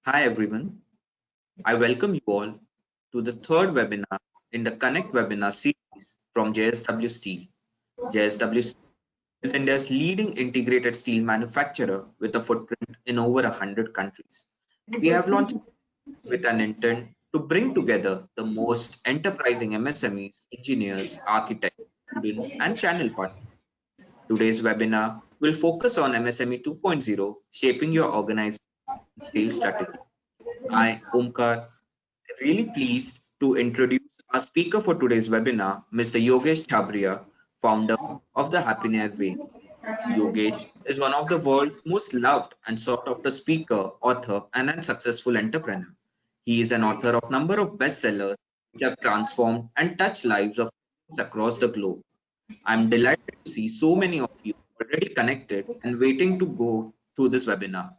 Hi everyone, I welcome you all to the third webinar in the Connect webinar series from JSW Steel. JSW Steel is India's leading integrated steel manufacturer with a footprint in over 100 countries. We have launched with an intent to bring together the most enterprising MSMEs, engineers, architects, students, and channel partners. Today's webinar will focus on MSME 2.0, shaping your organization sales strategy. I, Omkar, really pleased to introduce our speaker for today's webinar, Mr. Yogesh Chabria, founder of the Happiness Way. Yogesh is one of the world's most loved and sought after speaker, author, and a successful entrepreneur. He is an author of number of bestsellers which have transformed and touched lives of millions across the globe. I'm delighted to see so many of you already connected and waiting to go through this webinar.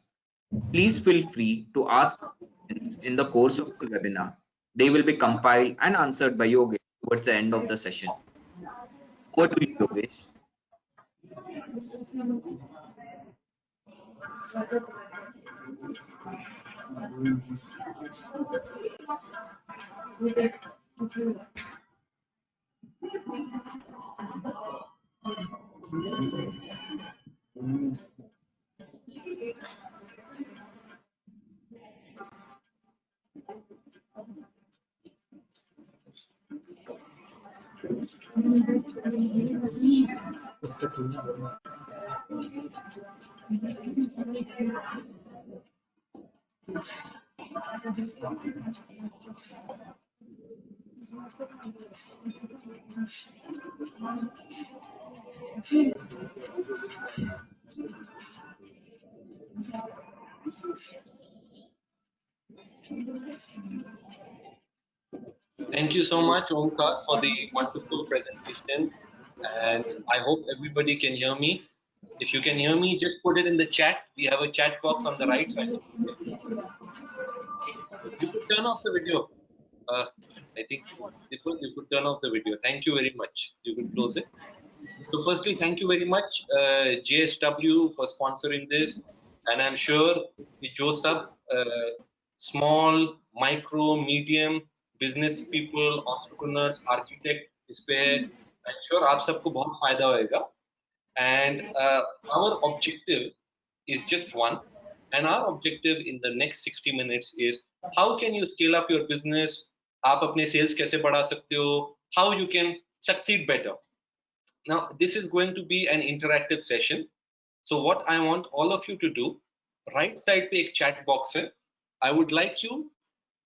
Please feel free to ask questions in the course of the webinar. They will be compiled and answered by Yogesh towards the end of the session. Over to you, Yogesh. Thank you so much, Omkar, for the wonderful presentation. And I hope everybody can hear me. If you can hear me, just put it in the chat. We have a chat box on the right side. You could turn off the video. I think you could turn off the video. Thank you very much. You could close it. So firstly, thank you very much, JSW, for sponsoring this. And I'm sure कि जो सब small, micro, medium business people, entrepreneurs, architect इस पे है, I'm sure आप सबको बहुत फायदा होएगा. And our objective is just one. And our objective in the next 60 minutes is how can you scale up your business? आप अपने sales कैसे बढ़ा सकते हो? How you can succeed better. Now, this is going to be an interactive session. So what I want all of you to do, right side पे एक chat box है. I would like you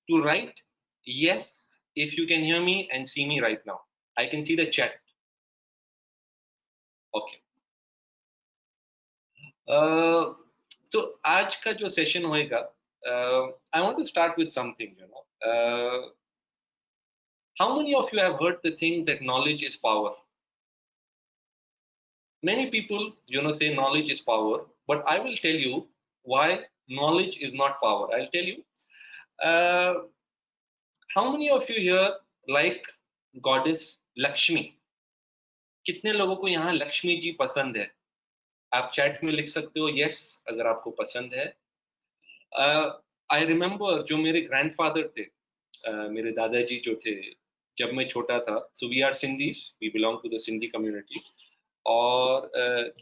to write yes if you can hear me and see me right now. I can see the chat. Okay. तो आज का जो session होएगा, I want to start with something, how many of you have heard the thing that knowledge is power? Many people, say knowledge is power, but I will tell you why knowledge is not power. I'll tell you. How many of you here like goddess Lakshmi? कितने लोगों को यहाँ लक्ष्मी जी पसंद है? आप chat में लिख सकते हो yes अगर आपको पसंद है. I remember जो मेरे grandfather थे, मेरे दादाजी जो थे, जब मैं छोटा था, so we are Sindhis, we belong to the Sindhi community. और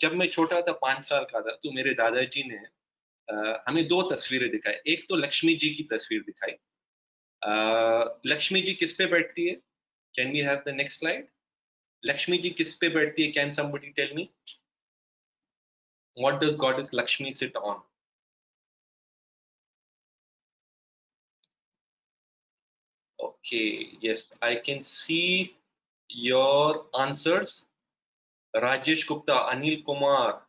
जब मैं छोटा था 5 साल का था, तो मेरे दादाजी ने हमें 2 तस्वीरें दिखाई. एक तो लक्ष्मी जी की तस्वीर दिखाई. लक्ष्मी जी किस पे बैठती है? Can we have the next slide? Lakshmi ji किस पे बैठती है? Can somebody tell me? What does goddess Lakshmi sit on? Okay, yes, I can see your answers. Rajesh Gupta, Anil Kumar,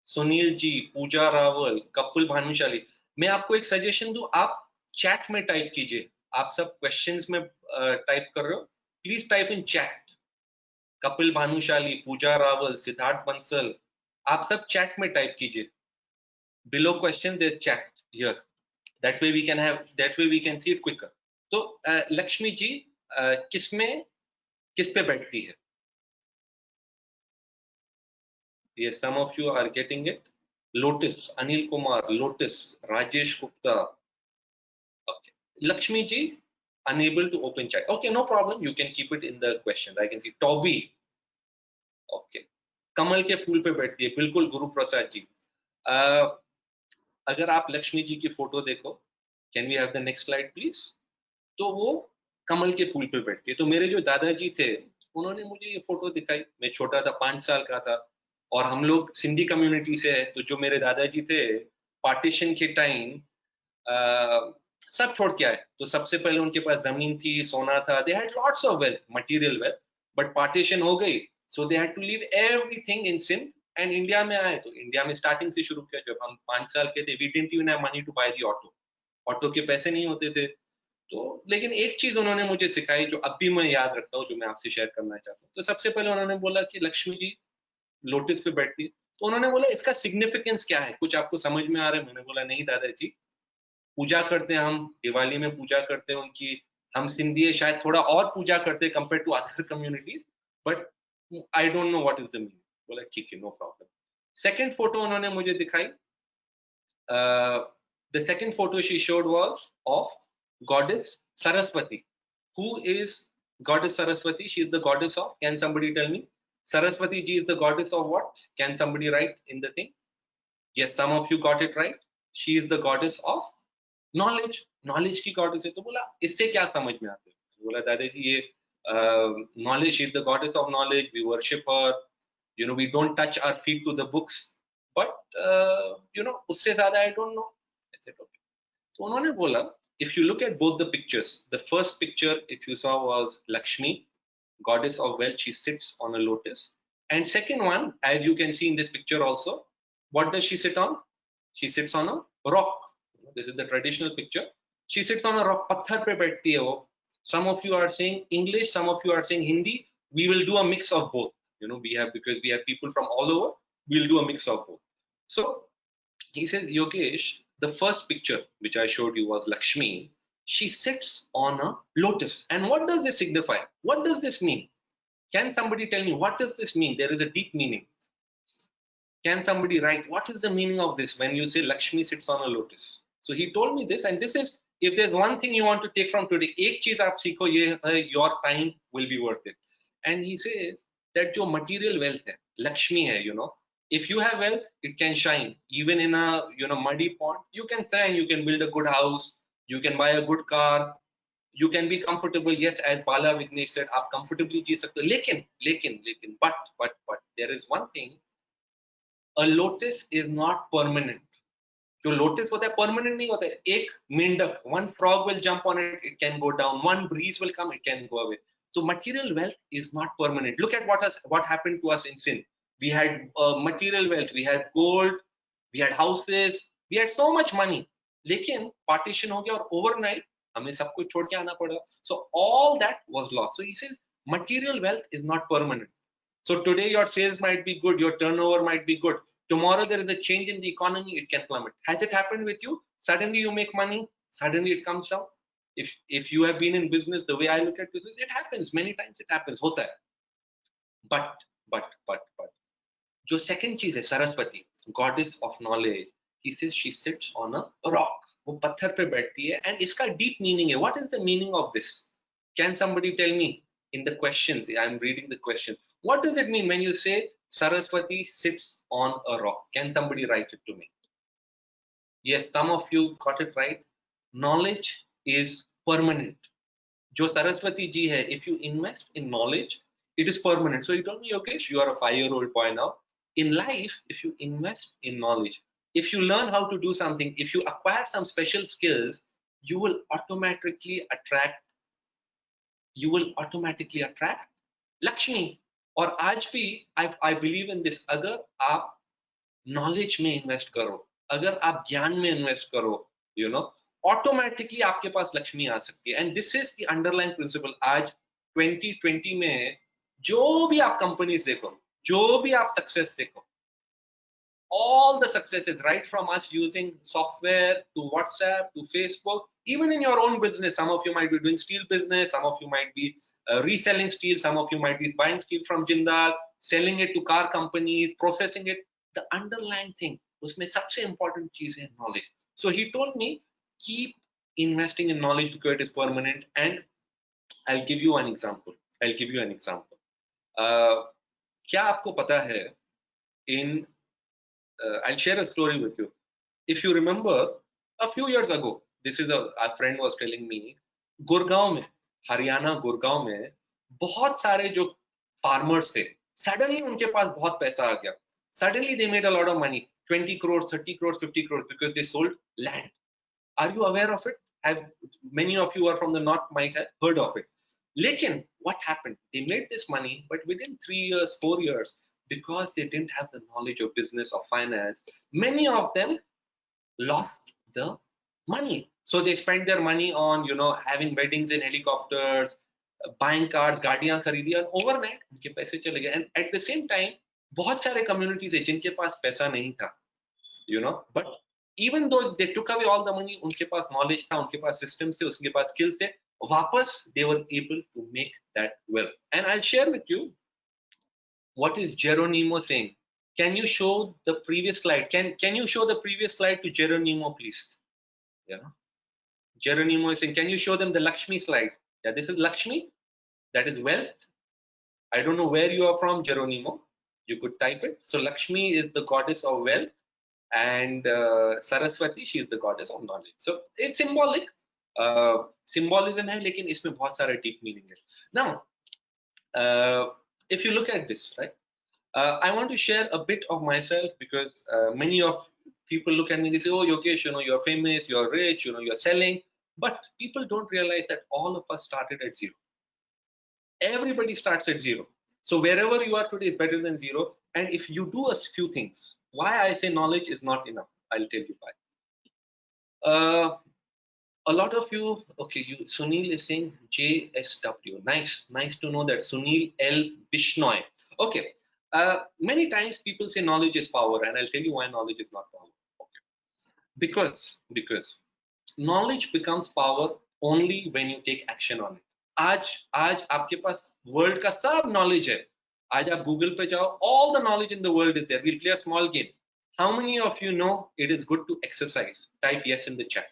Sunil ji, पूजा रावल, कपिल भानुशाली. मैं आपको एक सजेशन दूं, आप चैट में टाइप कीजिए. आप सब क्वेश्चंस में टाइप कर रहे हो, please type in chat. Kapil Bhanushali, Pooja Rawal, Siddharth Bansal, आप सब चैट में टाइप कीजिए. Below question there's chat here. That way we can see it quicker. तो लक्ष्मी जी किस पे बैठती है? Yes, some of you are getting it. Lotus, Anil Kumar, Lotus, Rajesh Gupta. Okay, Lakshmi ji, unable to open chat. Okay, no problem, you can keep it in the questions. I can see Toby. Okay, कमल के फूल पे बैठती है, बिल्कुल गुरु प्रसाद जी. अगर आप लक्ष्मी जी की photo देखो, can we have the next slide please. तो वो कमल के फूल पे बैठती है. तो मेरे जो दादाजी थे, उन्होंने मुझे ये फोटो दिखाई. मैं छोटा था, 5 साल का था, और हम लोग सिंधी कम्युनिटी से है. तो जो मेरे दादाजी थे, पार्टीशन के टाइम सब छोड़ के आए. तो सबसे पहले उनके पास जमीन थी, सोना था, they had lots of wealth, material wealth. But partition हो गई, so they had to leave everything in Sindh and India में आए. तो इंडिया में स्टार्टिंग से शुरू किया. जब हम 5 साल के थे, we didn't even have money to buy the auto. Auto के पैसे नहीं होते थे. तो लेकिन एक चीज उन्होंने मुझे सिखाई जो अब भी मैं याद रखता हूँ, जो मैं आपसे शेयर करना चाहता हूँ. तो सबसे पहले उन्होंने बोला कि लक्ष्मी जी लोटस पे बैठती है. तो उन्होंने बोला इसका सिग्निफिकेंस क्या है, कुछ आपको समझ में आ रहा है? मैंने बोला नहीं दादाजी, पूजा करते हैं हम, दिवाली में पूजा करते हैं उनकी. हम सिंधी शायद थोड़ा और पूजा करते हैं compare to other communities, but I don't know what is the meaning. बोला ठीक है, नो प्रॉब्लम. सेकंड फोटो उन्होंने मुझे दिखाई. The second photo she showed was of goddess Saraswati. Who is goddess Saraswati? She is the goddess of, can somebody tell me? Saraswati ji is the goddess of what? Can somebody write in the thing? Yes, some of you got it right. She is the goddess of knowledge. Knowledge की goddess है. तो बोला इससे क्या समझ में आते है? बोला दादाजी ये knowledge, she is the goddess of knowledge. We worship her. You know, we don't touch our feet to the books. But you know, उससे ज़्यादा I don't know. I said okay. तो उन्होंने बोला, if you look at both the pictures, the first picture if you saw was Lakshmi, goddess of wealth. She sits on a lotus. And second one, as you can see in this picture also, what does she sit on? She sits on a rock. This is the traditional picture. She sits on a rock. पत्थर पे बैठती है वो. Some of you are saying English, some of you are saying Hindi. We will do a mix of both. You know, because we have people from all over, we'll do a mix of both. So he says, Yogesh, the first picture which I showed you was Lakshmi. She sits on a lotus. And what does this signify? What does this mean? Can somebody tell me what does this mean? There is a deep meaning. Can somebody write what is the meaning of this when you say Lakshmi sits on a lotus? So he told me this, and this is, if there's one thing you want to take from today, एक चीज आप सीखो ये है, your time will be worth it. And he says that जो material wealth है, Lakshmi है, you know, if you have wealth, it can shine even in a, you know, muddy pond. You can shine, you can build a good house, you can buy a good car, you can be comfortable. Yes, as Bala Vignesh said, आप comfortably जी सकते हो. लेकिन but there is one thing. A lotus is not permanent. जो lotus होता है permanent नहीं होता है. एक मेंढक, one frog will jump on it, it can go down. One breeze will come, it can go away. So material wealth is not permanent. Look at what happened to us in Sindh. We had material wealth, we had gold, we had houses, we had so much money. लेकिन partition हो गया और overnight हमें सब कुछ छोड़ के आना पड़ा. So all that was lost. So he says material wealth is not permanent. So today your sales might be good, your turnover might be good. Tomorrow there is a change in the economy, it can plummet. Has it happened with you? Suddenly you make money, suddenly it comes down. If you have been in business, the way I look at business, it happens many times. It happens, होता है. But जो second चीज है Saraswati, goddess of knowledge. He says she sits on a rock. वो पत्थर पे बैठती है, and इसका deep meaning है. What is the meaning of this? Can somebody tell me in the questions? I'm reading the questions. What does it mean when you say Saraswati sits on a rock? Can somebody write it to me? Yes, some of you got it right. Knowledge is permanent. जो Saraswati ji hai, if you invest in knowledge, it is permanent. So you told me, Yogesh, you are a 5-year-old boy now. In life, if you invest in knowledge, if you learn how to do something, if you acquire some special skills, you will automatically attract Lakshmi. और आज भी I believe in this. अगर आप knowledge में invest करो, अगर आप ज्ञान में invest करो, you know, automatically आपके पास लक्ष्मी आ सकती है. And this is the underlying principle. आज 2020 में जो भी आप कंपनीज देखो, जो भी आप सक्सेस देखो, all the successes, right from us using software to WhatsApp to Facebook, even in your own business. Some of you might be doing steel business, some of you might be reselling steel, some of you might be buying steel from Jindal, selling it to car companies, processing it. The underlying thing, उसमें सबसे important चीज है knowledge. So he told me, keep investing in knowledge because it is permanent. And I'll give you an example. I'll give you an example. क्या आपको पता है in I'll share a story with you. If you remember, a few years ago, this is a friend was telling me, Gurgaon में, हरियाणा गुड़गांव में बहुत सारे जो farmers थे, suddenly उनके पास बहुत पैसा आ गया. Suddenly they made a lot of money, 20 crores, 30 crores, 50 crores, because they sold land. Are you aware of it? Have many of you are from the north might have heard of it. Lekin, what happened? They made this money, but within 3 years, 4 years, because they didn't have the knowledge of business or finance, many of them lost the money. So they spent their money on, having weddings in helicopters, buying cars, गाड़ियां खरीदी, and overnight उनके पैसे चले गए. And at the same time, बहुत सारे communities है जिनके पास पैसा नहीं था, but even though they took away all the money, उनके पास knowledge था, उनके पास systems थे, उनके पास skills थे, वापस they were able to make that wealth. And I'll share with you what is Geronimo saying. Can you show the previous slide? Can you show the previous slide to Geronimo, please? Yeah. Geronimo is saying, can you show them the Lakshmi slide? Yeah, this is Lakshmi. That is wealth. I don't know where you are from, Geronimo. You could type it. So Lakshmi is the goddess of wealth, and Saraswati, she is the goddess of knowledge. So it's symbolic. Symbolism है, लेकिन इसमें बहुत सारा deep meaning है. Now, if you look at this, right? I want to share a bit of myself, because many of people look at me, they say, oh, Yogesh, you're famous, you're rich, you're selling. But people don't realize that all of us started at zero. Everybody starts at zero. So wherever you are today is better than zero. And if you do a few things, why I say knowledge is not enough, I'll tell you why. A lot of you, okay, Sunil is saying JSW. Nice to know that. Sunil L. Bishnoi. Okay. Many times people say knowledge is power, and I'll tell you why knowledge is not power. Okay. Because knowledge becomes power only when you take action on it. आज आपके पास world का सब knowledge है. आज आप Google पे जाओ, all the knowledge in the world is there. We'll play a small game. How many of you know it is good to exercise? Type yes in the chat.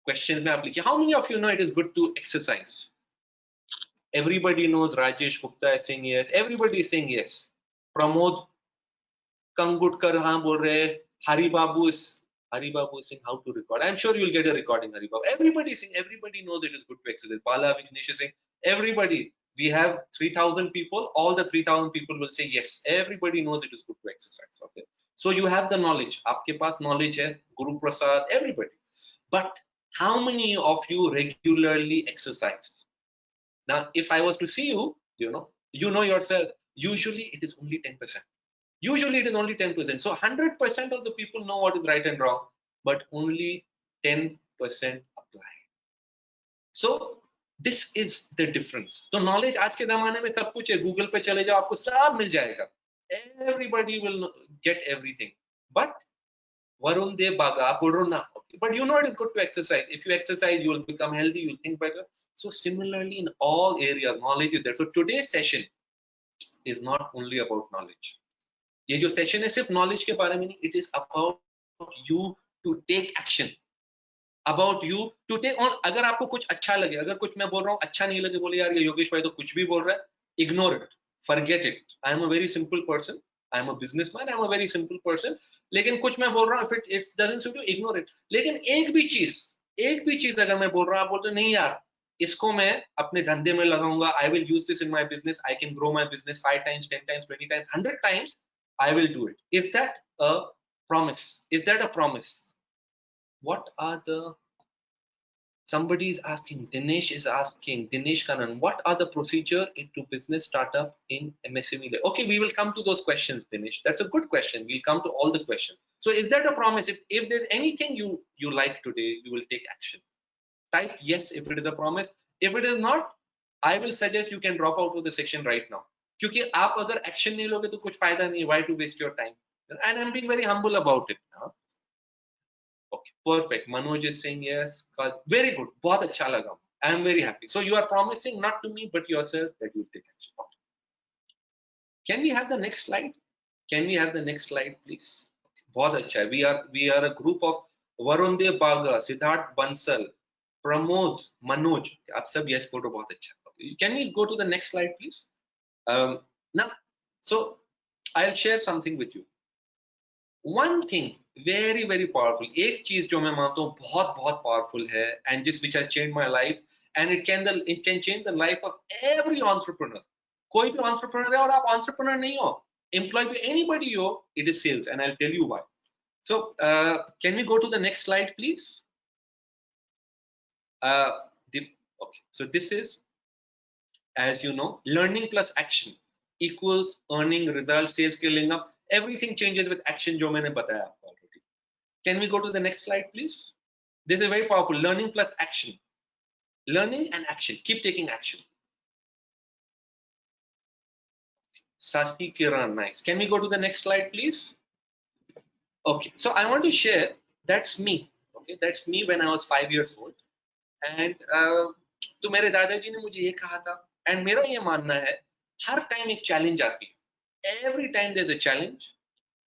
Questions में आप लिखिए. How many of you know it is good to exercise? Everybody knows. Rajesh Gupta is saying yes. Everybody is saying yes. Pramod Kangutkar हाँ बोल रहे. Hari Babu is saying how to record. I'm sure you'll get a recording, Hari Babu. Everybody is saying, everybody knows it is good to exercise. Bala Vignesh is saying, everybody. We have 3,000 people. All the 3,000 people will say yes. Everybody knows it is good to exercise. Okay. So you have the knowledge. आपके पास knowledge है. Guru Prasad, everybody. But how many of you regularly exercise? Now, if I was to see you, you know yourself, usually it is only 10%. Usually it is only 10%. So 100% of the people know what is right and wrong, but only 10% apply. So this is the difference. So knowledge आज के ज़माने में सब कुछ है. Google पे चले जाओ, आपको सब मिल जाएगा. Everybody will get everything. But Varun De Baga, but it is good to exercise. If you exercise, you will become healthy, you'll think better. So similarly, in all areas, knowledge is there. So today's session is not only about knowledge. ये जो session है सिर्फ knowledge के बारे में नहीं, it is about you to take action. About you to take on. अगर आपको कुछ अच्छा लगे, अगर कुछ मैं बोल रहा हूँ अच्छा नहीं लगे, बोले यार ये योगेश भाई तो कुछ भी बोल रहा है, ignore it, forget it. I am a very simple person. I am a businessman. I am a very simple person. लेकिन कुछ मैं बोल रहा हूँ, if it doesn't suit you, ignore it. लेकिन एक भी चीज अगर मैं बोल रहा हूँ, आप बोलते नहीं यार, इसको मैं अपने धंधे में लगाऊंगा. I will use this in my business. I can grow my business 5 times, 10 times, 20 times, 100 times. I will do it. Is that a promise? Is that a promise? What are the... Somebody is asking, Dinesh is asking, Dinesh Kanan, what are the procedure into business startup in MSME? Okay, we will come to those questions, Dinesh. That's a good question. We'll come to all the questions. So is that a promise? If there's anything you like today, you will take action. Type yes if it is a promise. If it is not, I will suggest you can drop out of the section right now. क्योंकि आप अगर action नहीं लोगे तो कुछ फायदा नहीं. Why to waste your time? and I'm being very humble about it. Okay, perfect. Manoj is saying yes. Very good. बहुत अच्छा लगा. I am very happy. So you are promising not to me but yourself that you will take action. Okay. Can we have the next slide? Can we have the next slide, please? Okay. बहुत अच्छा है. We are a group of Varun Dev Baga, Siddharth Bansal, Pramod, Manoj. आप सब yes photo बहुत अच्छा. Okay. Can we go to the next slide, please? Now, so I'll share something with you. One thing very very powerful, एक चीज जो मैं मानता हूँ बहुत बहुत powerful है, and just which has changed my life, and it can change the life of every entrepreneur. कोई भी entrepreneur है और आप entrepreneur नहीं हो, employed by anybody हो, it is sales, and I'll tell you why. So can we go to the next slide, please? Okay, so this is, as you know, learning plus action equals earning, result, sales scaling up. Everything changes with action जो मैंने बताया आपको already. Can we go to the next slide, please? This is very powerful. Learning plus action. Learning and action. Keep taking action. Sasi Kiran, nice. Can we go to the next slide, please? Okay, so I want to share, that's me. Okay, that's me when I was 5 years old. And तो मेरे दादाजी ने मुझे ये कहा था, and मेरा ये मानना है, हर टाइम एक चैलेंज आती है. Every time there's a challenge,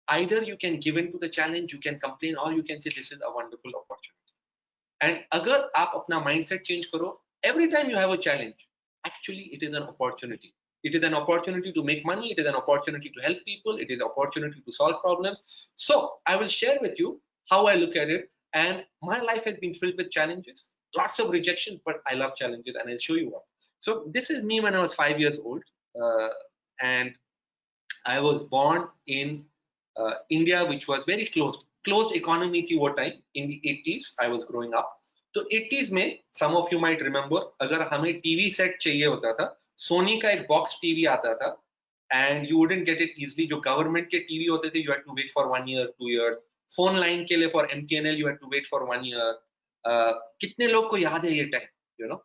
either you can give in to the challenge, you can complain, or you can say this is a wonderful opportunity. And अगर आप अपना mindset change करो, every time you have a challenge, actually it is an opportunity. It is an opportunity to make money. It is an opportunity to help people. It is an opportunity to solve problems. So I will share with you how I look at it. And my life has been filled with challenges, lots of rejections, but I love challenges, and I'll show you why. So this is me when I was 5 years old, and I was born in India, which was very closed economy थी वो time. In the 80s I was growing up. तो 80s में, some of you might remember, अगर हमें TV set चाहिए होता था, सोनी का एक बॉक्स टीवी आता था, and you wouldn't get it easily. जो गवर्नमेंट के टीवी होते थे, you had to wait for 1 year 2 years. Phone line के लिए for MTNL you had to wait for 1 year. कितने लोग को याद है ये time? You know,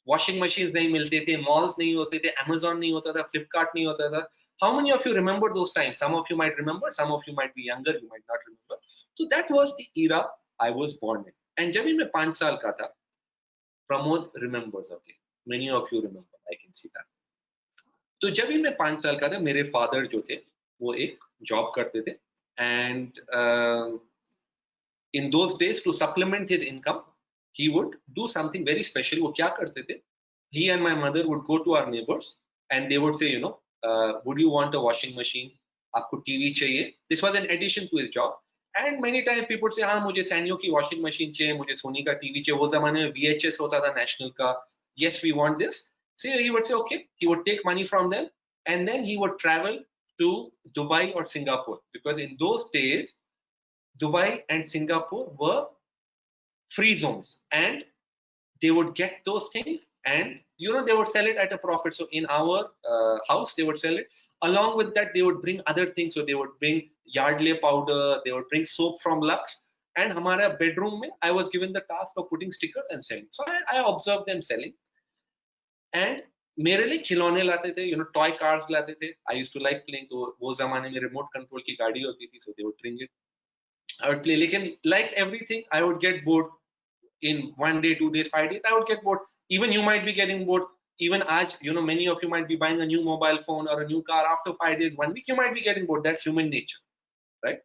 washing machine नहीं मिलते थे, मॉल्स नहीं होते थे, Amazon नहीं होता था, फ्लिपकार्ट नहीं होता था. How many of you remember those times? Some of you might remember, some of you might be younger, you might not remember. So that was the era I was born in. And जब मैं 5 साल का था, Pramod remembers, okay. Many of you remember, I can see that. तो जब मैं 5 साल का था, मेरे फादर जो थे, वो एक जॉब करते थे. And in those days, to supplement his income, he would do something very special. वो क्या करते थे? He and my mother would go to our neighbors and they would say, you know, would you want a washing machine? आपको TV चाहिए? This was an addition to his job. And many times people say, हाँ मुझे सैनियो की washing machine चाहिए, मुझे सोनी का TV चाहिए. वो जमाने में VHS होता था national का. Yes, we want this. So he would say, okay. He would take money from them and then he would travel to Dubai or Singapore, because in those days Dubai and Singapore were free zones, and they would get those things and you know they would sell it at a profit. So in our house they would sell it. Along with that they would bring other things. So they would bring Yardley powder, they would bring soap from Lux, and हमारा bedroom में I was given the task of putting stickers and selling. So I observed them selling, and मेरे लिए खिलौने लाते थे, you know, toy cars लाते थे. I used to like playing. तो वो जमाने में remote control की गाड़ी होती थी, so they would bring it. I would play. लेकिन like everything I would get bored in 1 day, 2 days, 5 days. I would get bored. Even you might be getting bored. Even आज, you know, many of you might be buying a new mobile phone or a new car. After 5 days, 1 week, you might be getting bored. That's human nature, right?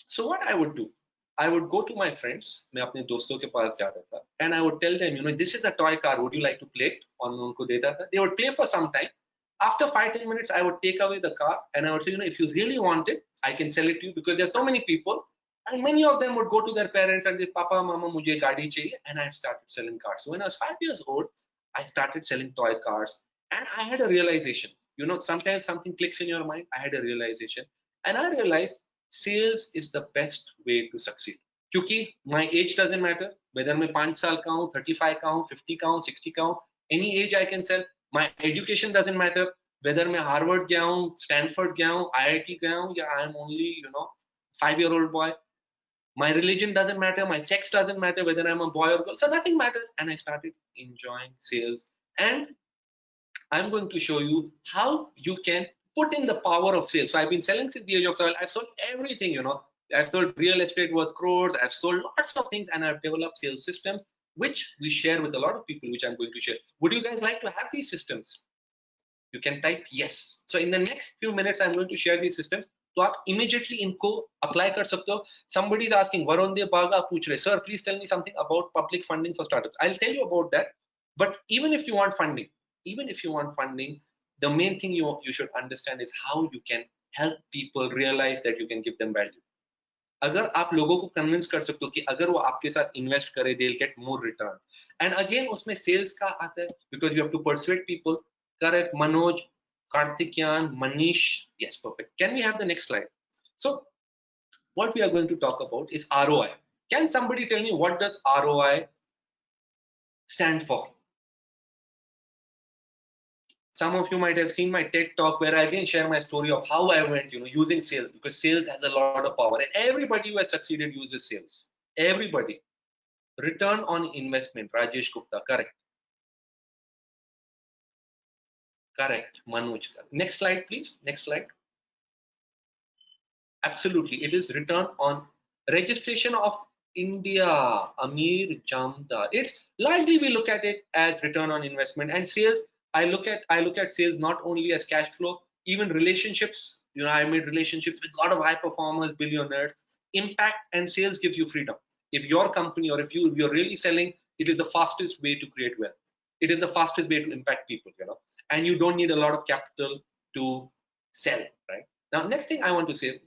So what I would do, I would go to my friends. मैं अपने दोस्तों के पास जाता था, and I would tell them, you know, this is a toy car. Would you like to play it? और मैं उनको देता था. They would play for some time. After 5-10 minutes, I would take away the car and I would say, you know, if you really want it, I can sell it to you, because there's so many people. And many of them would go to their parents and say, Papa, Mama, mujhe gaadi chahiye. And I started selling cars. So when I was 5 years old, I started selling toy cars. And I had a realization. You know, sometimes something clicks in your mind. I had a realization. And I realized sales is the best way to succeed. Kyunki my age doesn't matter. Whether मैं 5 साल का हूँ, 35 का हूँ, 50 का हूँ, 60 का हूँ, any age I can sell. My education doesn't matter. Whether मैं Harvard गया हूँ, Stanford गया हूँ, IIT गया हूँ, या I'm only, you know, 5-year-old boy. My religion doesn't matter, my sex doesn't matter, whether I'm a boy or girl, so nothing matters. And I started enjoying sales, and I'm going to show you how you can put in the power of sales. So I've been selling since the age of 7. I've sold everything, you know. I've sold real estate worth crores. I've sold lots of things, and I've developed sales systems, which we share with a lot of people, which I'm going to share. Would you guys like to have these systems? You can type yes. So in the next few minutes, I'm going to share these systems. तो आप immediately इनको apply कर सकते हो. Somebody is asking, Varun देव बागा पूछ रहे, sir, please tell me something about public funding for startups. I'll tell you about that. But even if you want funding, the main thing you should understand is how you can help people realize that you can give them value. अगर आप लोगों को convince कर सकते हो कि अगर वो आपके साथ इन्वेस्ट करे, they'll get more return. And again उसमें सेल्स का आता है, because you have to persuade people. Correct, Manoj, Karthikyan, Manish. Yes, perfect. Can we have the next slide? So what we are going to talk about is ROI. Can somebody tell me what does ROI stand for? Some of you might have seen my TED talk where I again share my story of how I went, you know, using sales, because sales has a lot of power, and everybody who has succeeded uses sales. Everybody. Return on investment, Rajesh Gupta, correct. Correct, Manoj. Next slide, please. Next slide. Absolutely, it is return on registration of India, Amir Jamdar. It's largely we look at it as return on investment, and sales. I look at sales not only as cash flow, even relationships. You know, I made relationships with a lot of high performers, billionaires. Impact and sales gives you freedom. If your company or if you're really selling, it is the fastest way to create wealth. It is the fastest way to impact people, you know, and you don't need a lot of capital to sell, right? Now, next thing I want to say,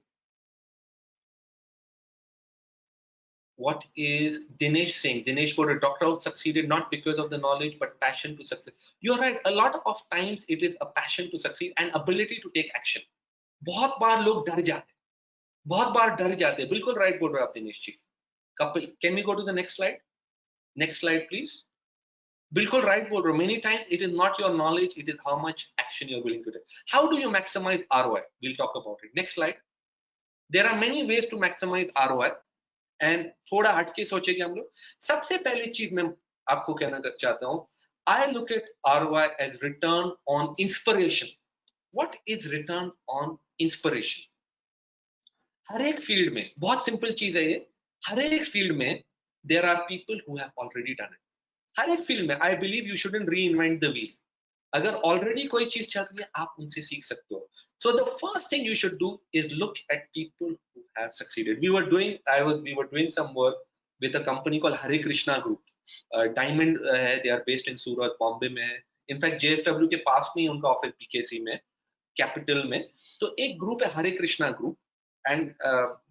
what is Dinesh saying? Dinesh Gowda, Dr. Out succeeded not because of the knowledge, but passion to succeed. You're right. A lot of times it is a passion to succeed and ability to take action. बहुत बार लोग डर जाते हैं, बहुत बार डर जाते हैं. बिल्कुल right बोल रहे हो आप Dinesh ji. Couple, can we go to the next slide? Next slide, please. बिल्कुल right बोल रहे हो. Many times it is not your knowledge, it is how much action you're willing to take. How do you maximize ROI? We'll talk about it. Next slide. There are many ways to maximize ROI. And थोड़ा हटके सोचेंगे हम लोग. सबसे पहली चीज मैं आपको कहना चाहता हूं, I look at ROI as return on inspiration. What is return on inspiration? हर एक फील्ड में बहुत सिंपल चीज है ये. हर एक फील्ड में there are people who have already done it. हर एक फील्ड में I believe you shouldn't reinvent the wheel. अगर ऑलरेडी कोई चीज चल रही है, आप उनसे सीख सकते हो. So the first thing you should do is look at people who have succeeded. We were doing some work with a company called Hare Krishna Group. Diamond है, they are based in Surat, Bombay में है. In fact, JSW के पास में ही उनका office BKC में, capital में. तो एक ग्रुप है Hare Krishna group, and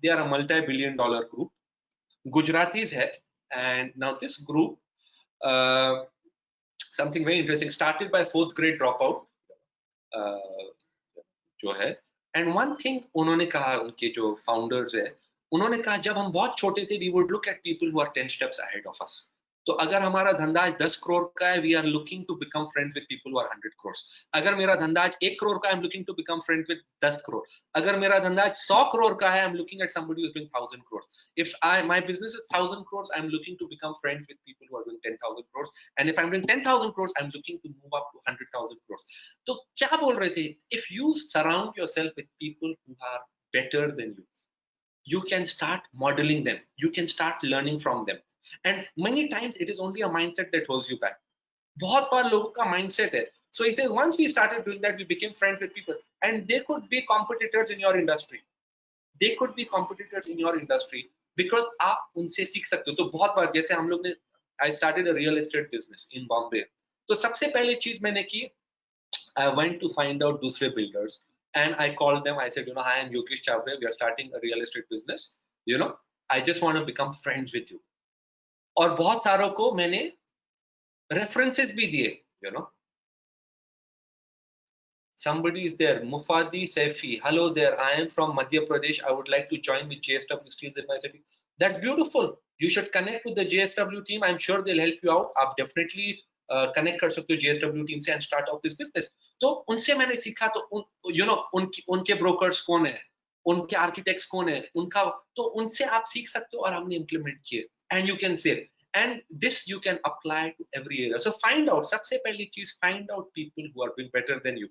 they are a multi-billion-dollar group. Gujaratis है, and now this group, something very interesting, started by 4th grade dropout. जो है, एंड वन थिंग उन्होंने कहा, उनके जो फाउंडर्स है, उन्होंने कहा जब हम बहुत छोटे थे, we would look at people who are 10 steps ahead of us. तो अगर हमारा धंधा आज 10 करोड़ का है, we are looking to become friends with people who are 100 crore. अगर मेरा धंधा आज 1 करोड़ का है, I am looking to become friends with 10 crore. अगर मेरा धंधा आज 100 करोड़ का है, I am looking at somebody who is doing 1000 crore. If my business is 1000 crores, I'm looking to become friends with people who are doing 10,000 crores. And if I'm doing 10,000 crores, I'm looking to move up to 100,000 crores. तो क्या बोल रहे थे? If you surround yourself with people who are better than you can start modeling them. You can start learning from them. And many times it is only a mindset that holds you back. बहुत बार लोगों का mindset है. So he says, once we started doing that, we became friends with people, and they could be competitors in your industry. They could be competitors in your industry because आप उनसे सीख सकते हो. तो बहुत बार जैसे हम लोग ने, I started a real estate business in Bombay. तो सबसे पहले चीज मैंने की, I went to find out दूसरे builders and I called them. I said, hi, I'm Yogesh Chabria. We are starting a real estate business. I just want to become friends with you. और बहुत सारों को मैंने references भी दिए. Somebody is there, Mufadi Saifi. Hello there, I am from Madhya Pradesh. I would like to join with JSW Steels in my city. That's beautiful. You should connect with the JSW team. I'm sure they'll help you out. आप definitely connect कर सकते हो JSW team से and start off this business. तो उनसे मैंने सीखा. तो उनके brokers कौन है, उनके architects कौन है, उनका, तो उनसे आप सीख सकते हो और हमने implement किए. And you can say, and this you can apply to every area. So find out, सबसे पहली चीज, find out people who are doing better than you.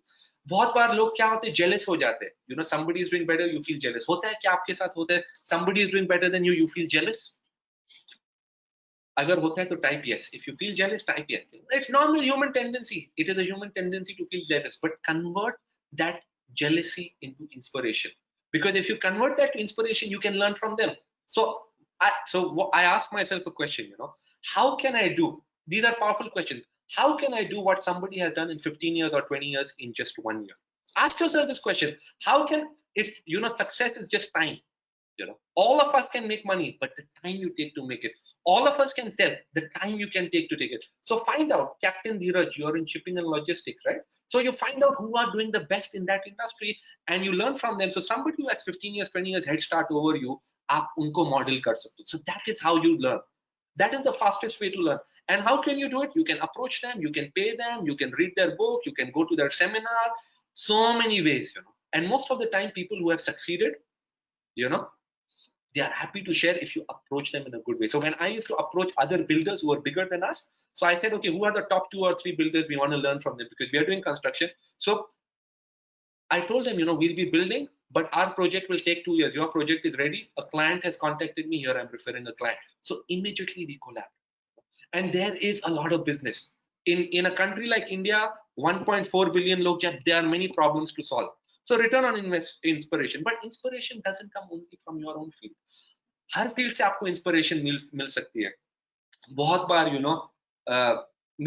बहुत बार लोग क्या होते हैं, जेलस हो जाते हैं, you know somebody is doing better, you feel jealous. होता है क्या आपके साथ? होता है somebody is doing better than you, you feel jealous? अगर होता है तो type yes. If you feel jealous, type yes. It's normal human tendency. It is a human tendency to feel jealous, but convert that jealousy into inspiration. Because if you convert that to inspiration, you can learn from them. So I ask myself a question, you know, how can I do? These are powerful questions. How can I do what somebody has done in 15 years or 20 years in just 1 year? Ask yourself this question. How can it's, you know, success is just time. You know, all of us can make money, but the time you take to make it. All of us can sell, the time you can take to take it. So find out, Captain Dheeraj, you're in shipping and logistics, right? So you find out who are doing the best in that industry and you learn from them. So somebody who has 15 years, 20 years head start over you, aap unko model kar sakte. So that is how you learn. That is the fastest way to learn. And how can you do it? You can approach them, you can pay them, you can read their book, you can go to their seminar. So many ways, you know. And most of the time, people who have succeeded, you know, they are happy to share if you approach them in a good way. So when I used to approach other builders who are bigger than us, so I said, okay, who are the top 2 or 3 builders we want to learn from them, because we are doing construction. So I told them, you know, we'll be building, but our project will take 2 years. Your project is ready. A client has contacted me. Here I'm referring a client. So immediately we collab. And there is a lot of business. In a country like India, 1.4 billion log, there are many problems to solve. So return on inspiration, but inspiration doesn't come only from your own field. Her field से आपको inspiration मिल सकती है. बहुत बार you know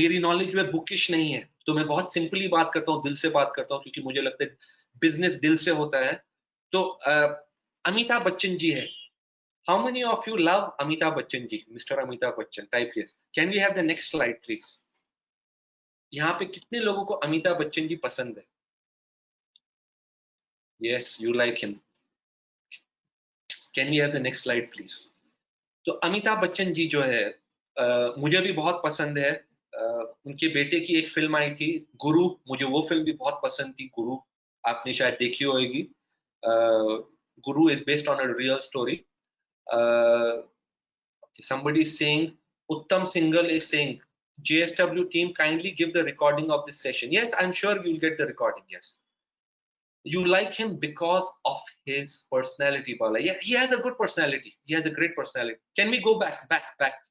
मेरी knowledge में bookish नहीं है, तो मैं बहुत सिंपली बात करता हूँ, दिल से बात करता हूँ, क्योंकि मुझे लगता है बिजनेस दिल से होता है. तो अमिताभ बच्चन जी है. How many of you love Amitabh Bachchan ji? Mister Amitabh Bachchan, type yes. Can we have the next slide please? यहाँ पे कितने लोगों को अमिताभ बच्चन जी पसंद है? Yes, you like him. Can we have the next slide please? तो अमिताभ बच्चन जी जो है, मुझे भी बहुत पसंद है. उनके बेटे की एक फिल्म आई थी गुरु, मुझे वो फिल्म भी बहुत पसंद थी. गुरु आपने शायद देखी होगी. गुरु is based on a real story. somebody is saying, Uttam Singhal is saying, JSW team, kindly give the recording of this session. Yes, I'm sure you'll get the recording. Yes, you like him because of his personality, Bala. Yeah, he has a good personality. He has a great personality. Can we go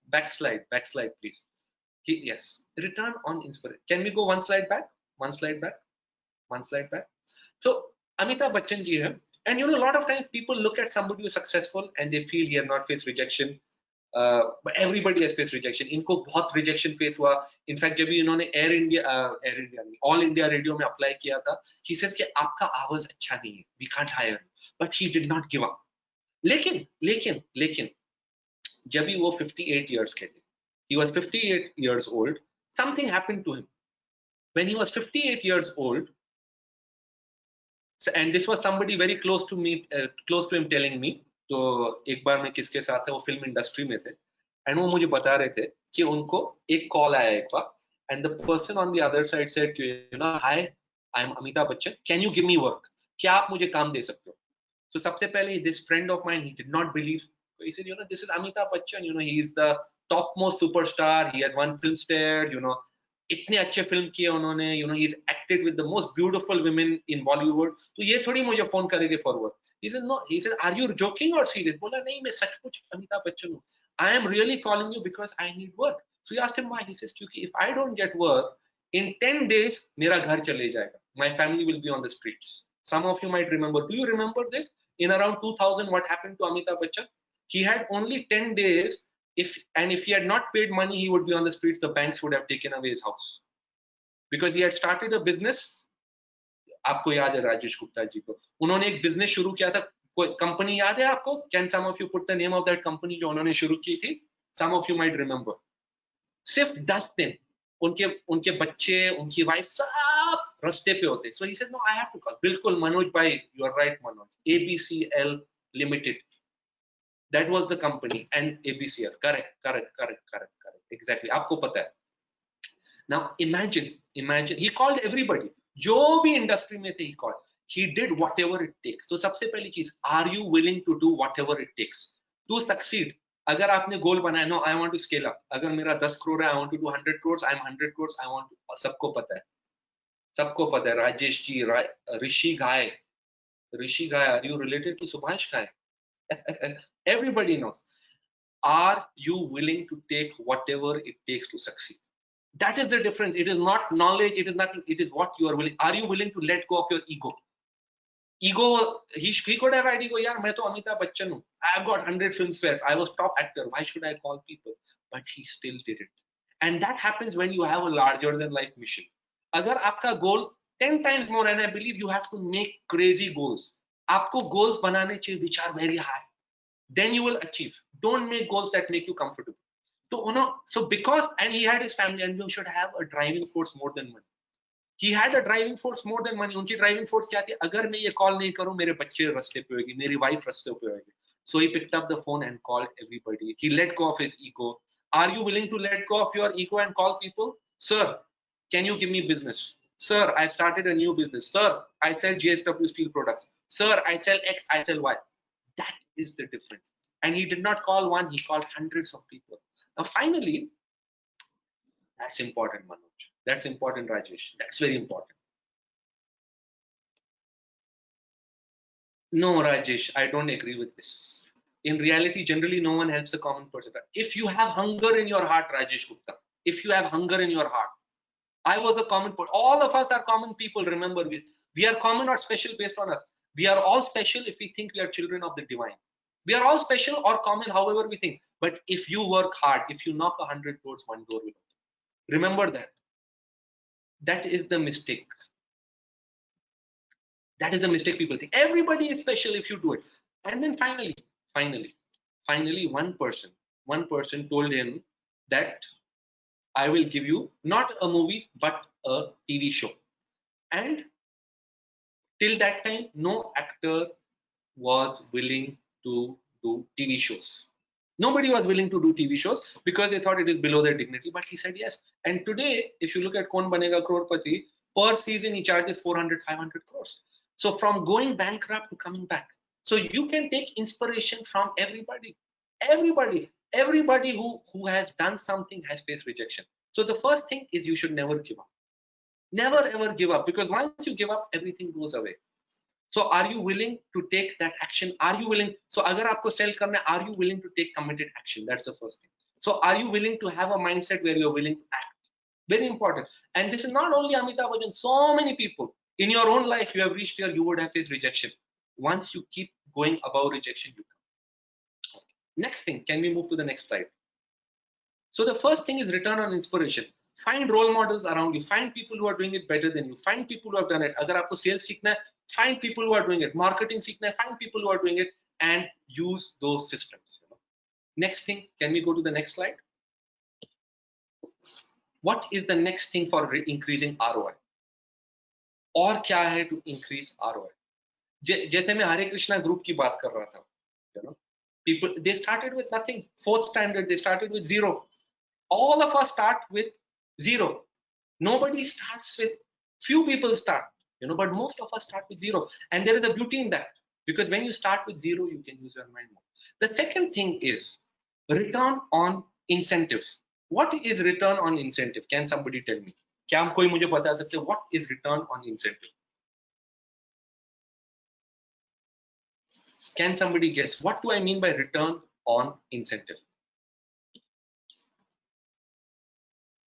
backslide, please? Yes, return on inspiration. Can we go one slide back? One slide back. One slide back. So Amitabh Bachchan ji hai, and you know, a lot of times people look at somebody who's successful and they feel he has not faced rejection. But everybody has faced rejection. इनको बहुत rejection face हुआ. In fact जब इन्होंने air India में all India radio में apply किया था, he says कि आपका आवाज अच्छा नहीं है, we can't hire. But he did not give up. लेकिन जब भी वो 58 years के थे, he was 58 years old, something happened to him. When he was 58 years old, and this was somebody very close to me, close to him telling me. तो एक बार मैं किसके साथ है, वो फिल्म इंडस्ट्री में थे, एंड वो मुझे बता रहे थे कि उनको एक कॉल आया एक बार, and the person on the other side said, you know, hi, I am Amitabh Bachchan, can you give me work? क्या आप मुझे काम दे सकते हो? So सबसे पहले this friend of mine, he did not believe. He said, you know, this is Amitabh Bachchan, you know, he is the topmost superstar, he has won film stars, you know, इतने अच्छे film किए उन्होंने, you know, he's acted with the most beautiful women in Bollywood, तो ये थोड़ी मुझे phone करेंगे forward. He said, no, he said, are you joking or serious? बोला नहीं, मैं सचमुच अमिताभ बच्चन हूँ. I am really calling you because I need work. So he asked him why. He says, क्योंकि if I don't get work in 10 days मेरा घर चले जाएगा. My family will be on the streets. Some of you might remember. Do you remember this? In around 2000, what happened to Amitabh Bachchan? He had only 10 days. If he had not paid money, he would be on the streets. The banks would have taken away his house because he had started a business. आपको याद है राजेश गुप्ता जी को? उन्होंने एक business शुरू किया था. कोई कंपनी याद है आपको? Can some of you put the name of that company जो उन्होंने शुरू की थी? Some of you might remember. सिर्फ 10 दिन उनके बच्चे, उनकी वाइफ सब रास्ते पे होते. So he said, no, I have to call. बिल्कुल मनोज भाई, you are right Manoj. ABCL Limited. That was the company. And ABCL. Correct. Exactly. आपको पता है. Now imagine, he called everybody. जो भी इंडस्ट्री में थे, he called. He did whatever it takes. तो सबसे पहली चीज, are you willing to do whatever it takes to succeed? अगर आपने गोल बनाया, no I want to scale up, अगर मेरा 10 करोड़ है, I want to do 100 crores, I am 100 crores, I want to, सबको पता है. सबको पता है राजेश जी, ऋषि घाय, are you related to Subhash Ghai? Everybody knows. Are you willing to take whatever it takes to succeed? That is the difference. It is not knowledge, it is nothing, it is what you are willing. Are you willing to let go of your ego? He could have had ego. Yeah, मैं तो अमिताभ बच्चन हूँ. I've got 100 film fairs. I was top actor. Why should I call people? But he still did it. And that happens when you have a larger than life mission. अगर आपका goal 10 times more, and I believe you have to make crazy goals. आपको goals बनाने चाहिए which are very high. Then you will achieve. Don't make goals that make you comfortable. So because, and he had his family, and you should have a driving force more than money. He had a driving force more than money. उनकी driving force क्या थी? अगर मैं ये call नहीं करूं, मेरे बच्चे रास्ते पे होंगे, मेरी wife रास्ते पे होगी. So he picked up the phone and called everybody. He let go of his ego. Are you willing to let go of your ego and call people? Sir, can you give me business? Sir, I started a new business. Sir, I sell JSW steel products. Sir, I sell X, I sell Y. That is the difference. And he did not call one, he called hundreds of people. Now, finally, that's important, Manoj. That's important, Rajesh. That's very important. No, Rajesh, I don't agree with this. In reality, generally, no one helps a common person. If you have hunger in your heart, Rajesh Gupta, if you have hunger in your heart, I was a common person. All of us are common people. Remember, we are common or special based on us. We are all special if we think we are children of the divine. We are all special or common, however we think. But if you work hard, if you knock 100 doors, one door will open. Remember that. That is the mistake. That is the mistake people think. Everybody is special if you do it. And then finally, one person told him that I will give you not a movie, but a TV show. And till that time, no actor was willing to do TV shows. Nobody was willing to do TV shows because they thought it is below their dignity. But he said yes. And today, if you look at Kaun Banega Crorepati, per season he charges 400, 500 crores. So from going bankrupt to coming back. So you can take inspiration from everybody. Everybody who has done something has faced rejection. So the first thing is you should never give up. Never ever give up, because once you give up, everything goes away. So are you willing to take that action? Are you willing? So agar aapko sell karna, are you willing to take committed action? That's the first thing. So are you willing to have a mindset where you're willing to act? Very important. And this is not only Amitabh Bachchan, so many people in your own life, you have reached here, you would have faced rejection. Once you keep going above rejection, you come. Next thing, can we move to the next slide? So the first thing is return on inspiration. Find role models around you. Find people who are doing it better than you. Find people who have done it. Agar aapko sales seekhna hai, find people who are doing it. Marketing seekhna hai, find people who are doing it and use those systems. Next thing, can we go to the next slide? What is the next thing for increasing ROI? और क्या है to increase ROI? जैसे मैं हरे Krishna group की बात कर रहा था, people, they started with nothing. Fourth standard, they started with zero. All of us start with zero. Nobody starts with, few people start, but most of us start with zero. And there is a beauty in that, because when you start with zero, you can use your mind more. The second thing is return on incentives. What is return on incentive? Can somebody tell me? क्या कोई मुझे बता सकते हैं what is return on incentive? Can somebody guess what do I mean by return on incentive?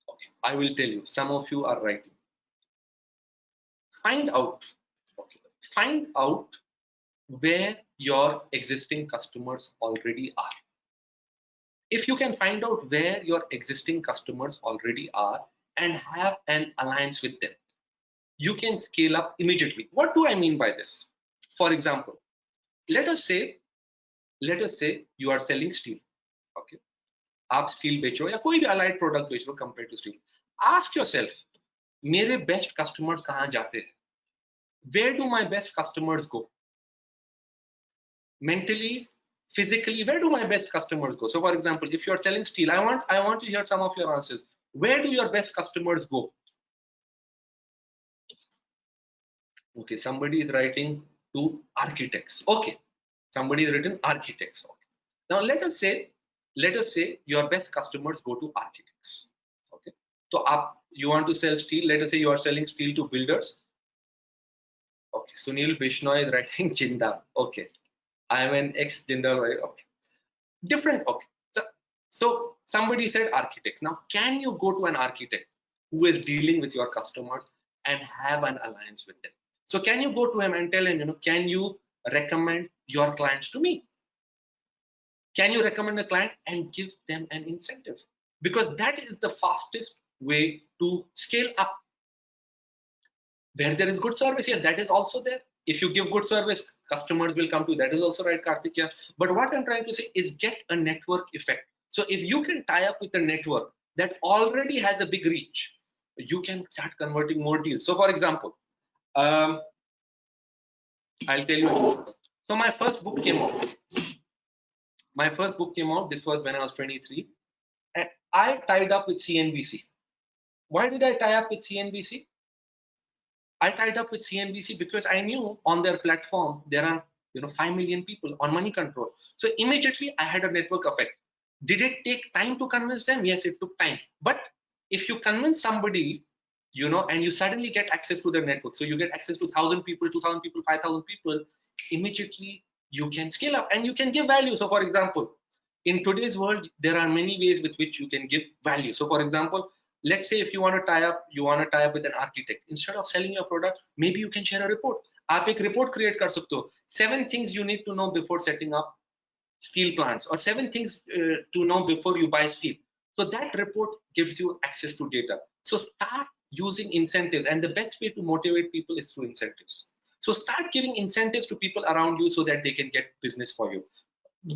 Okay, I will tell you. Some of you are writing. Find out where your existing customers already are. If you can find out where your existing customers already are and have an alliance with them, you can scale up immediately. What do I mean by this? For example, let us say you are selling steel. Okay, आप steel बेच रहे हो या कोई भी allied product बेच रहे हो compared to steel. Ask yourself, मेरे best customers कहाँ जाते हैं? Where do my best customers go? Mentally, physically, where do my best customers go? So for example, if you're selling steel, I want to hear some of your answers. Where do your best customers go? Okay, somebody is writing to architects. Okay, somebody is written architects. Okay. Now let us say your best customers go to architects. Okay, तो आप you want to sell steel, let us say you are selling steel to builders. Okay, Sunil Bishnoy is writing Jindal. Okay, I am an ex Jindal. Okay, different. Okay, so somebody said architects. Now can you go to an architect who is dealing with your customers and have an alliance with them? So can you go to him and tell him, can you recommend your clients to me? Can you recommend a client and give them an incentive? Because that is the fastest way to scale up. Where there is good service, yeah, that is also there. If you give good service, customers will come to you. That is also right, Karthik. Yeah. But what I'm trying to say is get a network effect. So if you can tie up with a network that already has a big reach, you can start converting more deals. So for example, I'll tell you. So my first book came out. This was when I was 23. And I tied up with CNBC. Why did I tie up with CNBC? I tied up with CNBC because I knew on their platform there are 5 million people on money control. So immediately I had a network effect. Did it take time to convince them? Yes, it took time. But if you convince somebody, and you suddenly get access to their network, so you get access to 1,000 people, 2,000 people, 5,000 people, immediately you can scale up and you can give value. So for example, in today's world, there are many ways with which you can give value. So for example, let's say if you want to tie up with an architect. Instead of selling your product, maybe you can share a report. आप एक report create कर सकते हो. 7 things you need to know before setting up steel plants, or 7 things to know before you buy steel. So that report gives you access to data. So start using incentives, and the best way to motivate people is through incentives. So start giving incentives to people around you so that they can get business for you.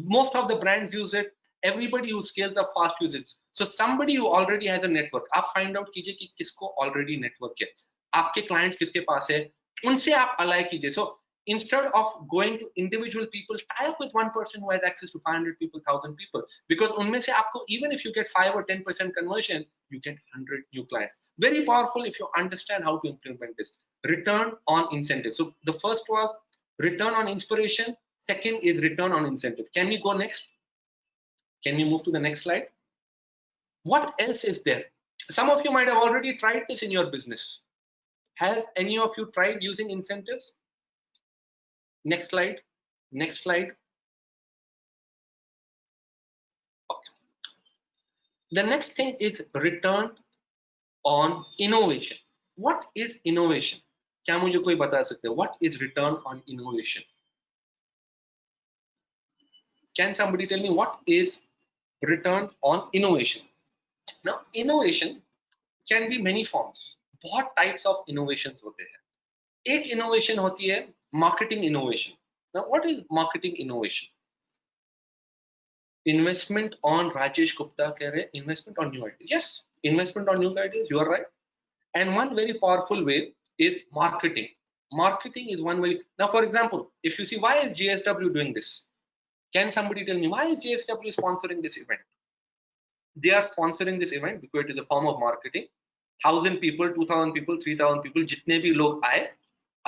Most of the brands use it. Everybody who scales up fast uses it. So somebody who already has a network, आप find out कीजिए कि किसको already network है, आपके clients किसके पास है, उनसे आप ally कीजिए. So instead of going to individual people, tie up with one person who has access to 500 people, 1,000 people, because उनमें से आपको, even if you get 5 or 10% conversion, you get 100 new clients. Very powerful if you understand how to implement this. Return on incentive. So the first was return on inspiration. Second is return on incentive. Can we go next? Can we move to the next slide? What else is there? Some of you might have already tried this in your business. Has any of you tried using incentives? Next slide. Next slide. Okay. The next thing is return on innovation. What is innovation? क्या मुझे कोई बता सकते हैं? What is return on innovation? Can somebody tell me what is return on innovation? Now, innovation can be many forms. बहुत types of innovations होते हैं. एक innovation होती है marketing innovation. Now, what is marketing innovation? Investment on, Rajesh Gupta कह रहे, investment on new ideas. Yes, investment on new ideas, you are right. And one very powerful way is marketing. Marketing is one way. Now, for example, if you see, why is JSW doing this? Can somebody tell me why is JSW sponsoring this event? They are sponsoring this event because it is a form of marketing. 1,000 people, 2,000 people, 3,000 people, जितने भी लोग आए,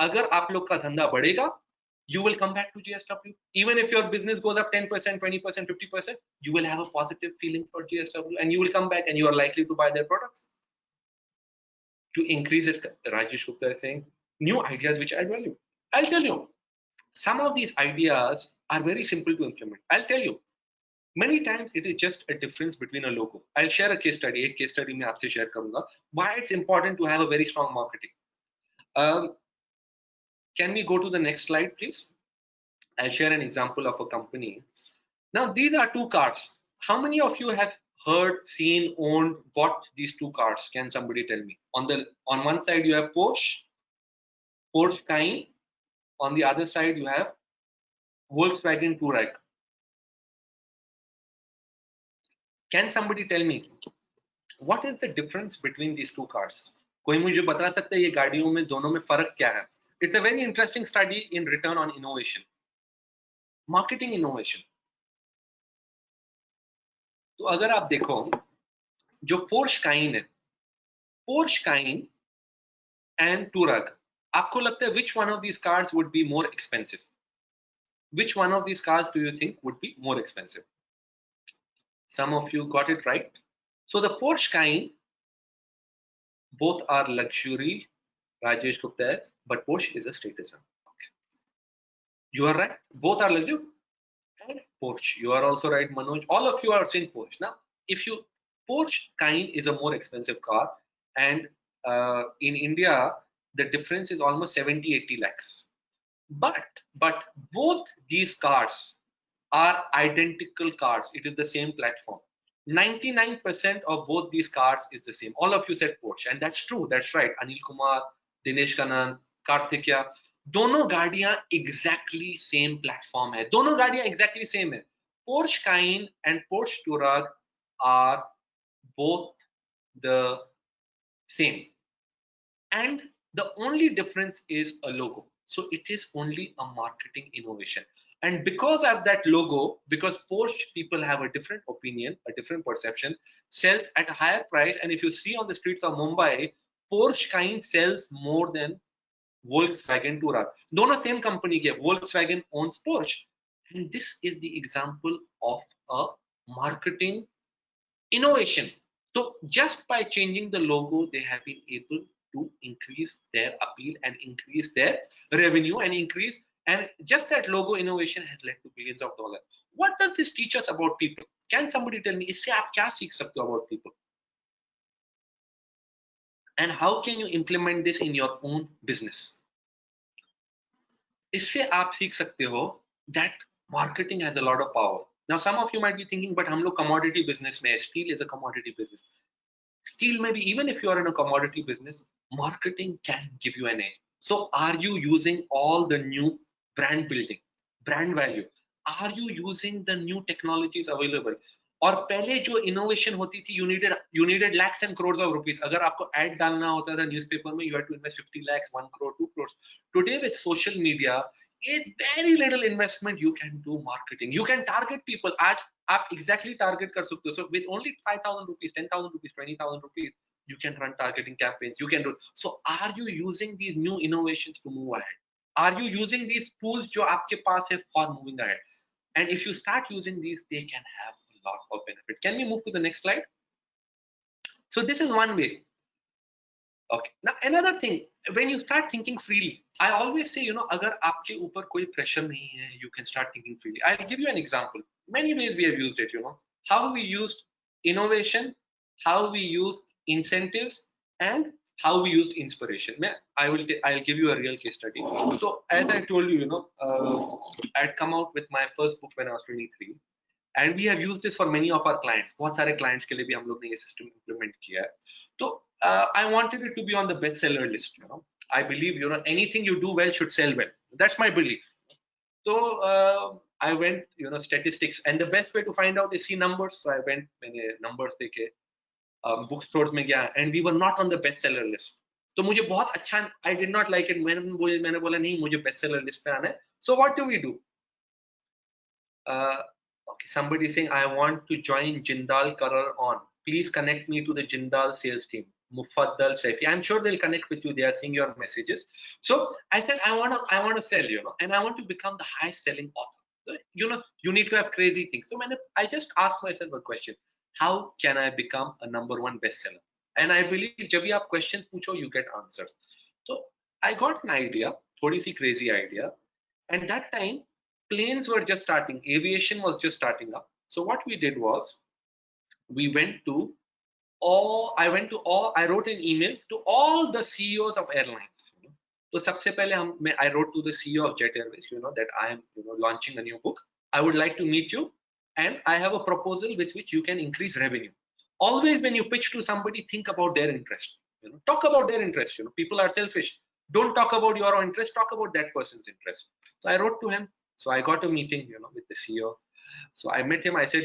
अगर आप लोग का धंधा बढ़ेगा, you will come back to JSW. Even if your business goes up 10%, 20%, 50%, you will have a positive feeling for JSW, and you will come back and you are likely to buy their products. To increase it, Rajesh Gupta is saying, new ideas which add value. I'll tell you, some of these ideas are very simple to implement. I'll tell you, many times it is just a difference between a logo. I'll share a case study. एक case study मैं आपसे share करूँगा. Why it's important to have a very strong marketing. Can we go to the next slide, please? I'll share an example of a company. Now, these are two cars. How many of you have heard, seen, owned, bought these two cars? Can somebody tell me? On one side you have Porsche Cayenne. On the other side you have Volkswagen Touareg. Can somebody tell me what is the difference between these two cars? कोई मुझे बता सकता है ये गाड़ियों में दोनों में फर्क क्या है? It's a very interesting study in return on innovation. Marketing innovation. तो अगर आप देखो जो Porsche Cayenne है, Porsche Cayenne and Touareg, आपको लगता है which one of these cars would be more expensive? Which one of these cars do you think would be more expensive? Some of you got it right. So the Porsche Cayenne Both are luxury, Rajesh Gupta is, but Porsche is a status symbol. Okay. You are right. Both are luxury. And Porsche. You are also right, Manoj. All of you are saying Porsche. Now, if you Porsche kind is a more expensive car, and in India, the difference is almost 70, 80 lakhs. But both these cars are identical cars. It is the same platform. 99% of both these cars is the same. All of you said Porsche, and that's true. That's right. Anil Kumar, Dinesh Kanan, Karthikya, दोनों गाड़ियां exactly same platform है. दोनों गाड़ियां exactly same है. Porsche Cayenne and Porsche Touareg are both the same, and the only difference is a logo. So it is only a marketing innovation. And because of that logo, because Porsche people have a different opinion, a different perception, sells at a higher price. And if you see on the streets of Mumbai, Porsche Cayenne sells more than Volkswagen Touareg. दोनों same company के. Volkswagen owns Porsche. And this is the example of a marketing innovation. So just by changing the logo, they have been able to increase their appeal and increase their revenue and increase. And just that logo innovation has led to billions of dollars. What does this teach us about people? Can somebody tell me, इससे आप क्या सीख सकते हो about people? And how can you implement this in your own business? इससे आप सीख सकते हो that marketing has a lot of power. Now some of you might be thinking, but हम लोग commodity business में है. Steel is a commodity business. Steel, maybe even if you are in a commodity business, marketing can give you an edge. So are you using all the new brand building, brand value? Are you using the new technologies available? और पहले जो innovation होती थी, you needed lakhs and crores of rupees. अगर आपको ad डालना होता था newspaper में, you had to invest 50 lakhs, 1 crore, 2 crores. Today with social media, a very little investment you can do marketing. You can target people. आज आप exactly target कर सकते हो. So with only 5,000 rupees, 10,000 rupees, 20,000 rupees, you can run targeting campaigns. You can do. So are you using these new innovations to move ahead? Are you using these tools जो आपके पास है for moving ahead? And if you start using these, they can have a lot of benefit. Can we move to the next slide? So this is one way. Okay. Now another thing, when you start thinking freely, I always say, अगर आपके ऊपर कोई pressure नहीं है, you can start thinking freely. I'll give you an example. Many ways we have used it, how we used innovation, how we used incentives, and how we used inspiration. I'll give you a real case study. So as I told you, I'd come out with my first book when I was 23. And we have used this for many of our clients. बहुत सारे clients के लिए भी हम लोग ने ये system implement किया है. So I wanted it to be on the bestseller list. I believe anything you do well should sell well. That's my belief. So I went statistics, and the best way to find out is see numbers. So I went मैंने numbers देखे, bookstores में गया, and we were not on the bestseller list. तो मुझे बहुत अच्छा, I did not like it. मैंने बोला नहीं, मुझे bestseller list पे आना है. So what do we do? Okay, somebody is saying, I want to join Jindal Career on. Please connect me to the Jindal sales team. Mufaddal Saifi. I'm sure they'll connect with you. They are seeing your messages. So I said, I want to sell, and I want to become the highest selling author. So, you need to have crazy things. So I just asked myself a question: how can I become a #1 bestseller? And I believe जब भी आप questions पूछो, you get answers. So I got an idea, थोड़ी सी crazy idea, and that time planes were just starting, aviation was just starting up. So what we did was, we went to I wrote an email to all the CEOs of airlines. So सबसे पहले I wrote to the CEO of Jet Airways, that I am launching a new book. I would like to meet you, and I have a proposal with which you can increase revenue. Always when you pitch to somebody, think about their interest. Talk about their interest. People are selfish. Don't talk about your own interest. Talk about that person's interest. So I wrote to him. So I got a meeting, with the CEO. So I met him. I said,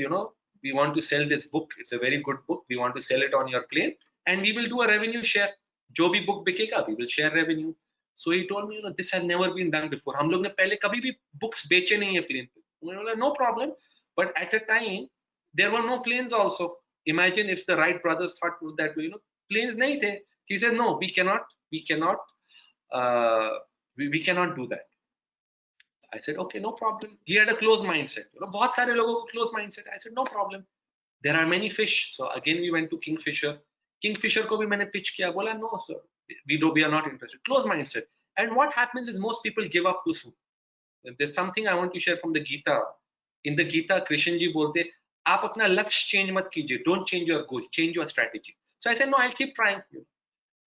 we want to sell this book. It's a very good book. We want to sell it on your plane, and we will do a revenue share. जो भी book बिकेगा, we will share revenue. So he told me, this has never been done before. हम लोग ने पहले कभी भी books बेचे नहीं है plane पे. मैंने बोला, no problem. But at a time, there were no planes also. Imagine if the Wright brothers thought that way, planes नहीं थे. He said, no, we cannot do that. I said, okay, no problem. He had a closed mindset. बहुत सारे लोगों को closed mindset. I said, no problem. There are many fish. So again, we went to Kingfisher. Kingfisher को भी मैंने pitch किया, बोला no sir, we are not interested. Close mindset. And what happens is most people give up too soon. There's something I want to share from the Gita. In the Gita, Krishna ji बोलते, आप अपना लक्ष्य change मत कीजिए. Don't change your goal, change your strategy. So I said no, I'll keep trying.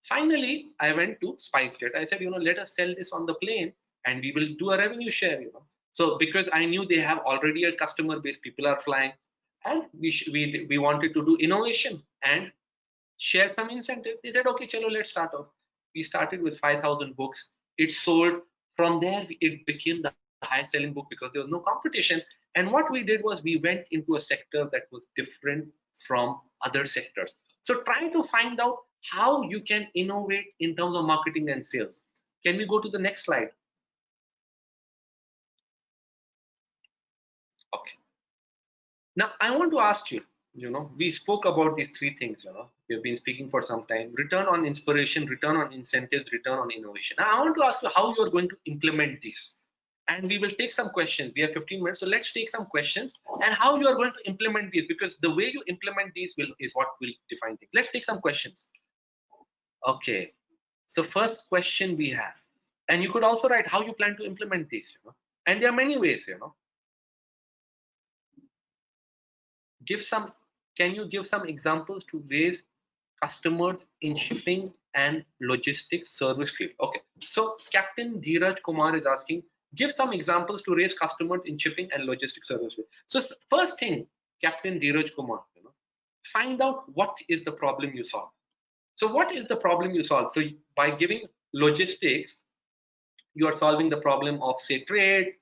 Finally, I went to SpiceJet. I said, let us sell this on the plane and we will do a revenue share. So because I knew they have already a customer base, people are flying, and we wanted to do innovation and share some incentive. They said, okay, chalo, let's start off. We started with 5,000 books. It sold. From there, it became the highest selling book because there was no competition. And what we did was we went into a sector that was different from other sectors. So try to find out how you can innovate in terms of marketing and sales. Can we go to the next slide? Okay. Now I want to ask you, we spoke about these three things, we've been speaking for some time: return on inspiration, return on incentives, return on innovation. Now I want to ask you how you are going to implement these. And we will take some questions. We have 15 minutes, so let's take some questions and how you are going to implement these, because the way you implement these is what will define things. Let's take some questions. Okay. So first question we have, and you could also write how you plan to implement these, and there are many ways, give some, can you give some examples to raise customers in shipping and logistics service field? Okay, so Captain Dheeraj Kumar is asking, give some examples to raise customers in shipping and logistics service field. So first thing, Captain Dheeraj Kumar, find out what is the problem you solve. So what is the problem you solve? So by giving logistics, you are solving the problem of, say, trade,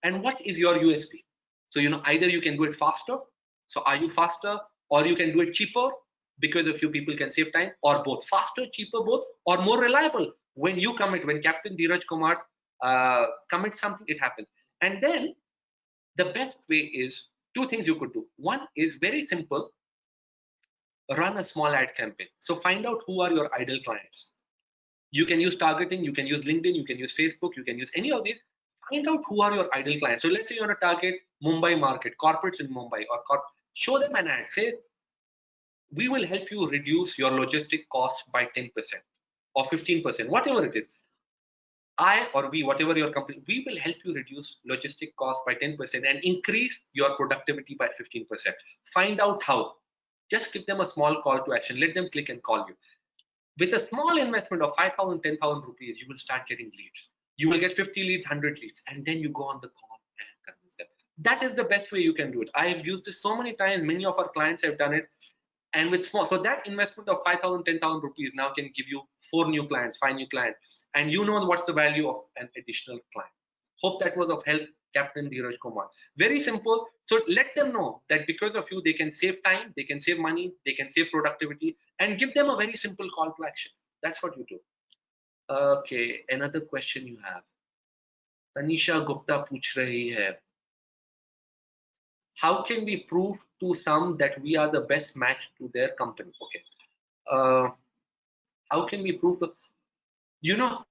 and what is your USP? So either you can do it faster. So are you faster, or you can do it cheaper because a few people can save time, or both, faster, cheaper, both, or more reliable. When you commit, when Captain Dheeraj Kumar commits something, it happens. And then the best way is two things you could do. One is very simple: run a small ad campaign. So find out who are your ideal clients. You can use targeting, you can use LinkedIn, you can use Facebook, you can use any of these. Find out who are your ideal clients. So let's say you want to target Mumbai market, corporates in Mumbai, or show them an ad. Say, we will help you reduce your logistic cost by 10% or 15%, whatever it is. I or we, whatever your company, we will help you reduce logistic cost by 10% and increase your productivity by 15%. Find out how. Just give them a small call to action. Let them click and call you. With a small investment of 5,000, 10,000 rupees, you will start getting leads. You will get 50 leads, 100 leads, and then you go on the call and convince them. That is the best way you can do it. I have used this so many times. Many of our clients have done it. And with small, so that investment of 5,000, 10,000 rupees now can give you 4 new clients, 5 new clients, and you know what's the value of an additional client. Hope that was of help, Captain Dheeraj Kumar. Very simple. So let them know that because of you, they can save time, they can save money, they can save productivity, and give them a very simple call to action. That's what you do. Okay, another question you have. Tanisha Gupta पूछ रही है, how can we prove to some that we are the best match to their company? Okay. How can we prove to,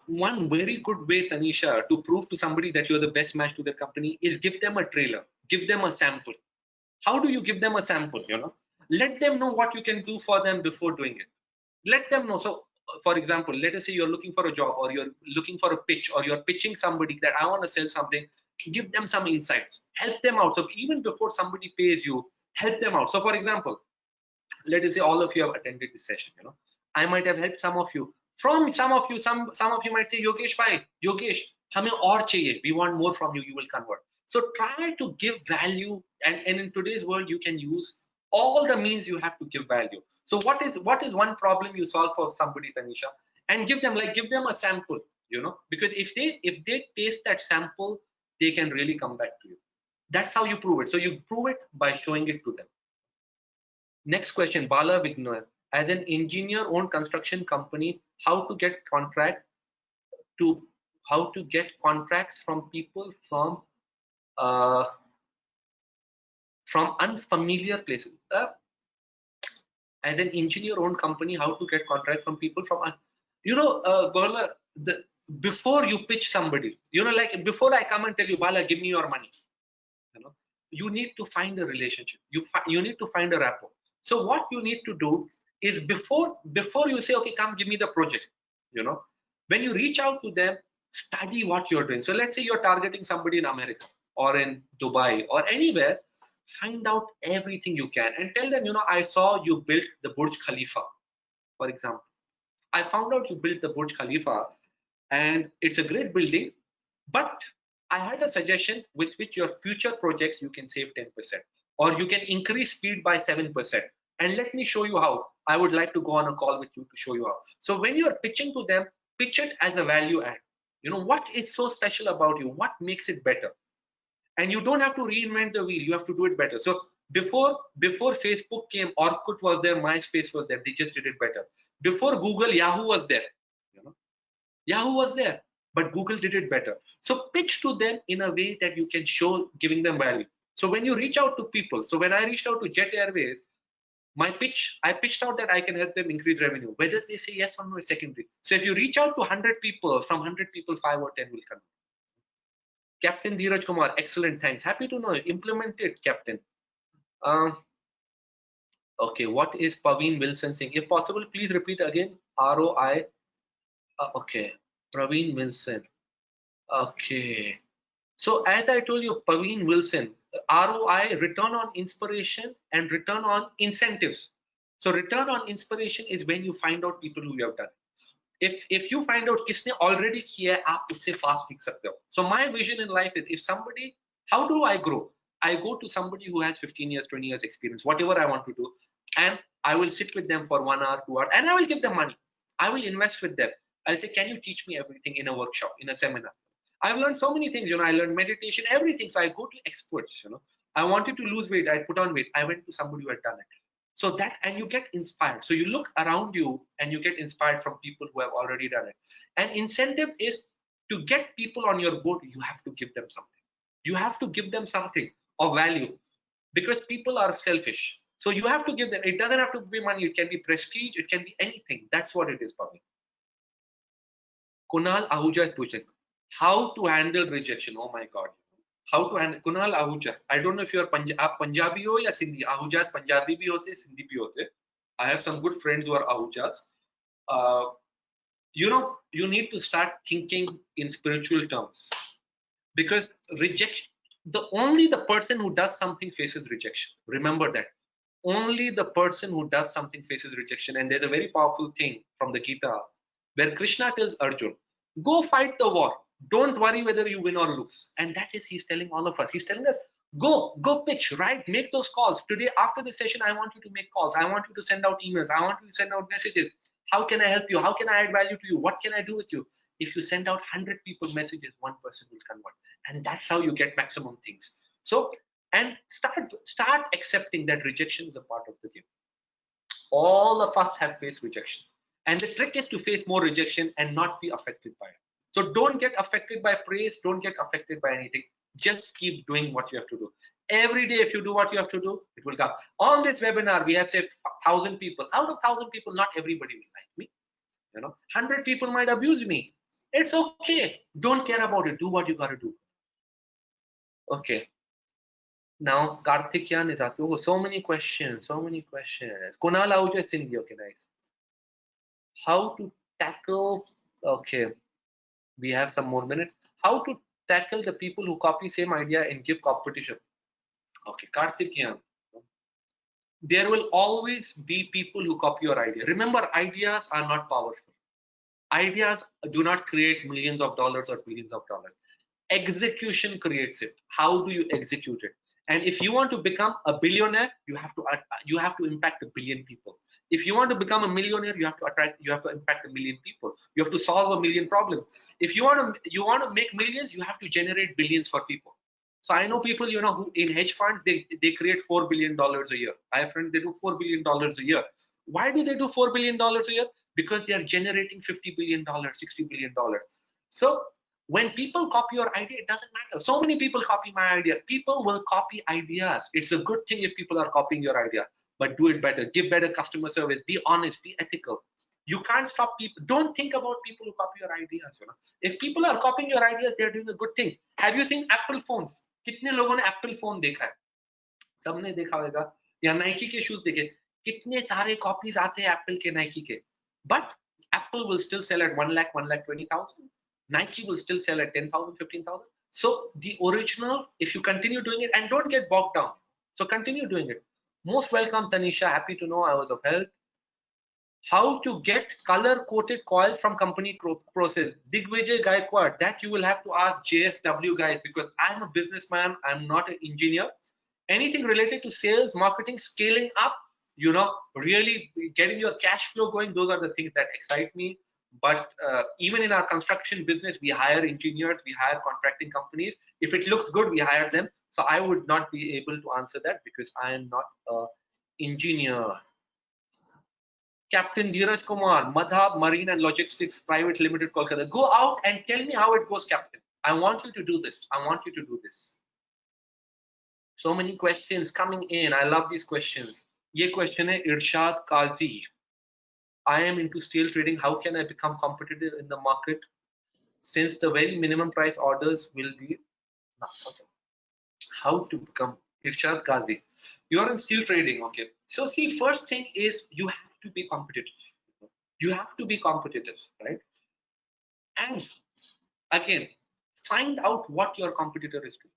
one very good way, Tanisha, to prove to somebody that you're the best match to their company is give them a trailer, give them a sample. How do you give them a sample? Let them know what you can do for them before doing it. Let them know. So for example, let us say you're looking for a job, or you're looking for a pitch, or you're pitching somebody that I want to sell something. Give them some insights, help them out. So even before somebody pays you, help them out. So for example, let us say all of you have attended this session. I might have helped some of you. From some of you might say, Yogesh bhai, Yogesh, hame aur chahiye, we want more from you, you will convert. So try to give value, and in today's world you can use all the means you have to give value. So what is one problem you solve for somebody, Tanisha, and give them a sample, because if they taste that sample, they can really come back to you. That's how you prove it. So you prove it by showing it to them. Next question, Bala Vignoy. As an engineer-owned construction company, how to get contracts from people from unfamiliar places. As an engineer-owned company, how to get contract from people from, Bala, before you pitch somebody, like before I come and tell you, Bala, give me your money, you need to find a relationship. You need to find a rapport. So what you need to do is before you say, okay, come give me the project, when you reach out to them, study what you're doing. So let's say you're targeting somebody in America or in Dubai or anywhere. Find out everything you can and tell them, I saw you built the Burj Khalifa, for example. I found out you built the Burj Khalifa and it's a great building, but I had a suggestion with which your future projects you can save 10% or you can increase speed by 7%. And let me show you how. I would like to go on a call with you to show you how. So when you're pitching to them, pitch it as a value add. What is so special about you? What makes it better? And you don't have to reinvent the wheel. You have to do it better. So before Facebook came, Orkut was there, MySpace was there. They just did it better. Before Google, Yahoo was there. Yahoo was there, but Google did it better. So pitch to them in a way that you can show giving them value. So when you reach out to people, so when I reached out to Jet Airways, I pitched out that I can help them increase revenue. Whether they say yes or no is secondary. So if you reach out to 100 people, from 100 people, 5 or 10 will come. Captain Dheeraj Kumar, excellent, thanks. Happy to know. Implement it, Captain. Okay, what is Paveen Wilson saying? If possible, please repeat again. ROI. Okay, Praveen Wilson. Okay. So as I told you, Paveen Wilson, ROI, return on inspiration and return on incentives. So return on inspiration is when you find out people who you have done. If you find out किसने already किया है, आप उससे fast सीख सकते हो. So my vision in life is, if somebody, how do I grow? I go to somebody who has 15 years, 20 years experience, whatever I want to do, and I will sit with them for 1 hour, 2 hours, and I will give them money. I will invest with them. I'll say, can you teach me everything in a workshop, in a seminar? I've learned so many things, I learned meditation, everything. So I go to experts, I wanted to lose weight, I put on weight. I went to somebody who had done it. So that, and you get inspired. So you look around you and you get inspired from people who have already done it. And incentives is to get people on your board, you have to give them something. You have to give them something of value, because people are selfish. So you have to give them, it doesn't have to be money, it can be prestige, it can be anything. That's what it is for me. Kunal Ahuja is pushing. How to handle rejection? Oh my God. How to handle Kunal Ahuja. I don't know if you're Punjabi ho ya Sindhi. Ahujas Punjabi bhi hote, Sindhi bhi hote. I have some good friends who are Ahujas. You need to start thinking in spiritual terms, because rejection, only the person who does something faces rejection. Remember that. Only the person who does something faces rejection. And there's a very powerful thing from the Gita where Krishna tells Arjun, go fight the war. Don't worry whether you win or lose. And that is, he's telling all of us. He's telling us, go pitch, right? Make those calls. Today, after the session, I want you to make calls. I want you to send out emails. I want you to send out messages. How can I help you? How can I add value to you? What can I do with you? If you send out 100 people messages, 1 person will convert. And that's how you get maximum things. So, and start accepting that rejection is a part of the game. All of us have faced rejection. And the trick is to face more rejection and not be affected by it. So don't get affected by praise. Don't get affected by anything. Just keep doing what you have to do. Every day, if you do what you have to do, it will come. On this webinar, we have said 1,000 people. Out of 1,000 people, not everybody will like me. 100 people might abuse me. It's okay. Don't care about it. Do what you got to do. Okay. Now, Karthikyan is asking, oh, so many questions. Kunal Ahuja Sindhi. Okay, nice. How to tackle, okay, we have some more minutes. How to tackle the people who copy same idea and give competition? Okay, Karthikyan. There will always be people who copy your idea. Remember, ideas are not powerful. Ideas do not create millions of dollars or billions of dollars. Execution creates it. How do you execute it? And if you want to become a billionaire, you have to impact 1 billion people. If you want to become a millionaire, you have to impact 1 million people. You have to solve 1 million problems. If you want to make millions, you have to generate billions for people. So I know people, who in hedge funds, they create $4 billion a year. I have friends, they do $4 billion a year. Why do they do $4 billion a year? Because they are generating $50 billion, $60 billion. So when people copy your idea, it doesn't matter. So many people copy my idea. People will copy ideas. It's a good thing if people are copying your idea, but do it better. Give better customer service. Be honest. Be ethical. You can't stop people. Don't think about people who copy your ideas. If people are copying your ideas, they're doing a good thing. Have you seen Apple phones? कितने लोगों ने Apple phone देखा है? सबने देखा होगा. या Nike के shoes देखे. कितने सारे कॉपीज आते हैं एप्पल के, नाइकी के, but Apple will still sell at 1 lakh, 1,20,000. Nike will still sell at 10,000, 15,000. So the original, if you continue doing it and don't get bogged down, so continue doing it. Most welcome, Tanisha. Happy to know I was of help. How to get color coated coils from company process. Digvijay Gaikwad, that you will have to ask JSW guys, because I'm a businessman, I'm not an engineer. Anything related to sales, marketing, scaling up, really getting your cash flow going, those are the things that excite me. But even in our construction business, we hire engineers, we hire contracting companies. If it looks good, we hire them. So I would not be able to answer that because I am not an engineer. Captain Dheeraj Kumar, Madhab Marine and Logistics Private Limited, Kolkata. Go out and tell me how it goes, Captain. I want you to do this. I want you to do this. So many questions coming in. I love these questions. Ye question hai Irshad Qazi. I am into steel trading. How can I become competitive in the market since the very minimum price orders will be how to become Irshad Qazi? You're in steel trading, okay? So see, first thing is you have to be competitive. You have to be competitive, right? And again, find out what your competitor is doing.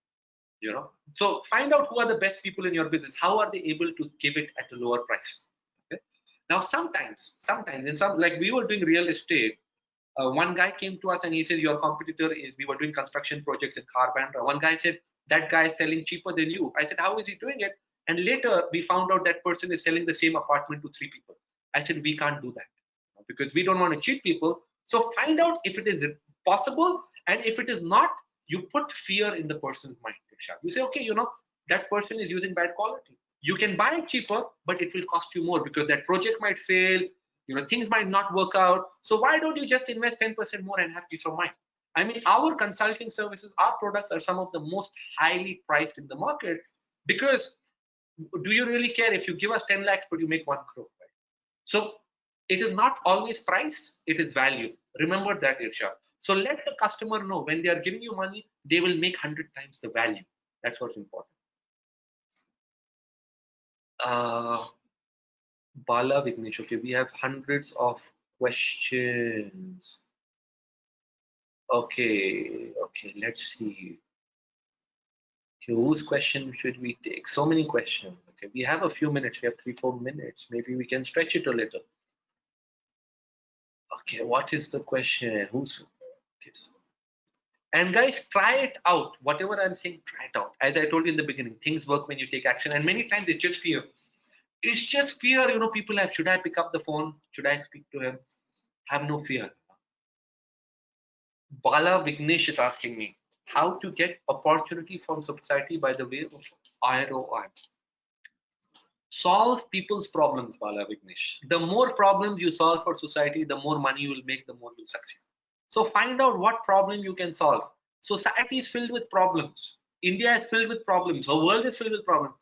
So find out who are the best people in your business. How are they able to give it at a lower price? Okay. Now sometimes in some, like we were doing real estate, one guy came to us and he said, your competitor is, we were doing construction projects in Kharbandra. One guy said, that guy is selling cheaper than you. I said, how is he doing it? And later we found out that person is selling the same apartment to 3 people. I said, we can't do that because we don't want to cheat people. So find out if it is possible, and if it is not, you put fear in the person's mind. You say, okay, that person is using bad quality. You can buy it cheaper, but it will cost you more because that project might fail. Things might not work out. So why don't you just invest 10% more and have peace of mind? I mean, our consulting services, our products are some of the most highly priced in the market, because do you really care if you give us 10 lakhs but you make 1 crore, right? So it is not always price, it is value. Remember that, Irsha. So let the customer know when they are giving you money, they will make 100 times the value. That's what's important. Bala Vignesh, okay, we have hundreds of questions. Okay, let's see. Okay, whose question should we take? So many questions. Okay, we have a few minutes. We have 3-4 minutes. Maybe we can stretch it a little. Okay, what is the question? Who's okay, and guys, try it out. Whatever I'm saying, try it out. As I told you in the beginning, things work when you take action, and many times it's just fear. It's just fear. People have, should I pick up the phone? Should I speak to him? Have no fear. Bala Vignesh is asking me how to get opportunity from society by the way of ROI. Solve people's problems, Bala Vignesh. The more problems you solve for society, the more money you will make, the more you'll succeed. So find out what problem you can solve. Society is filled with problems. India is filled with problems. The world is filled with problems.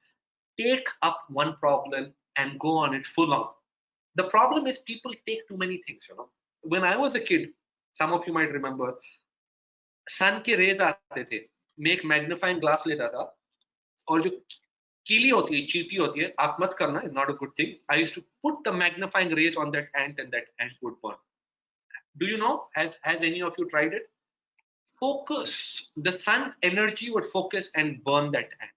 Take up one problem and go on it full on. The problem is people take too many things. When I was a kid, some of you might remember, सन के raise आते थे, मैं एक magnifying glass लेता था, और जो कीली होती है, चीटी होती है, आप मत करना, it's not a good thing. I used to put the magnifying rays on that ant and that ant would burn. Do you know? Has any of you tried it? Focus. The sun's energy would focus and burn that ant.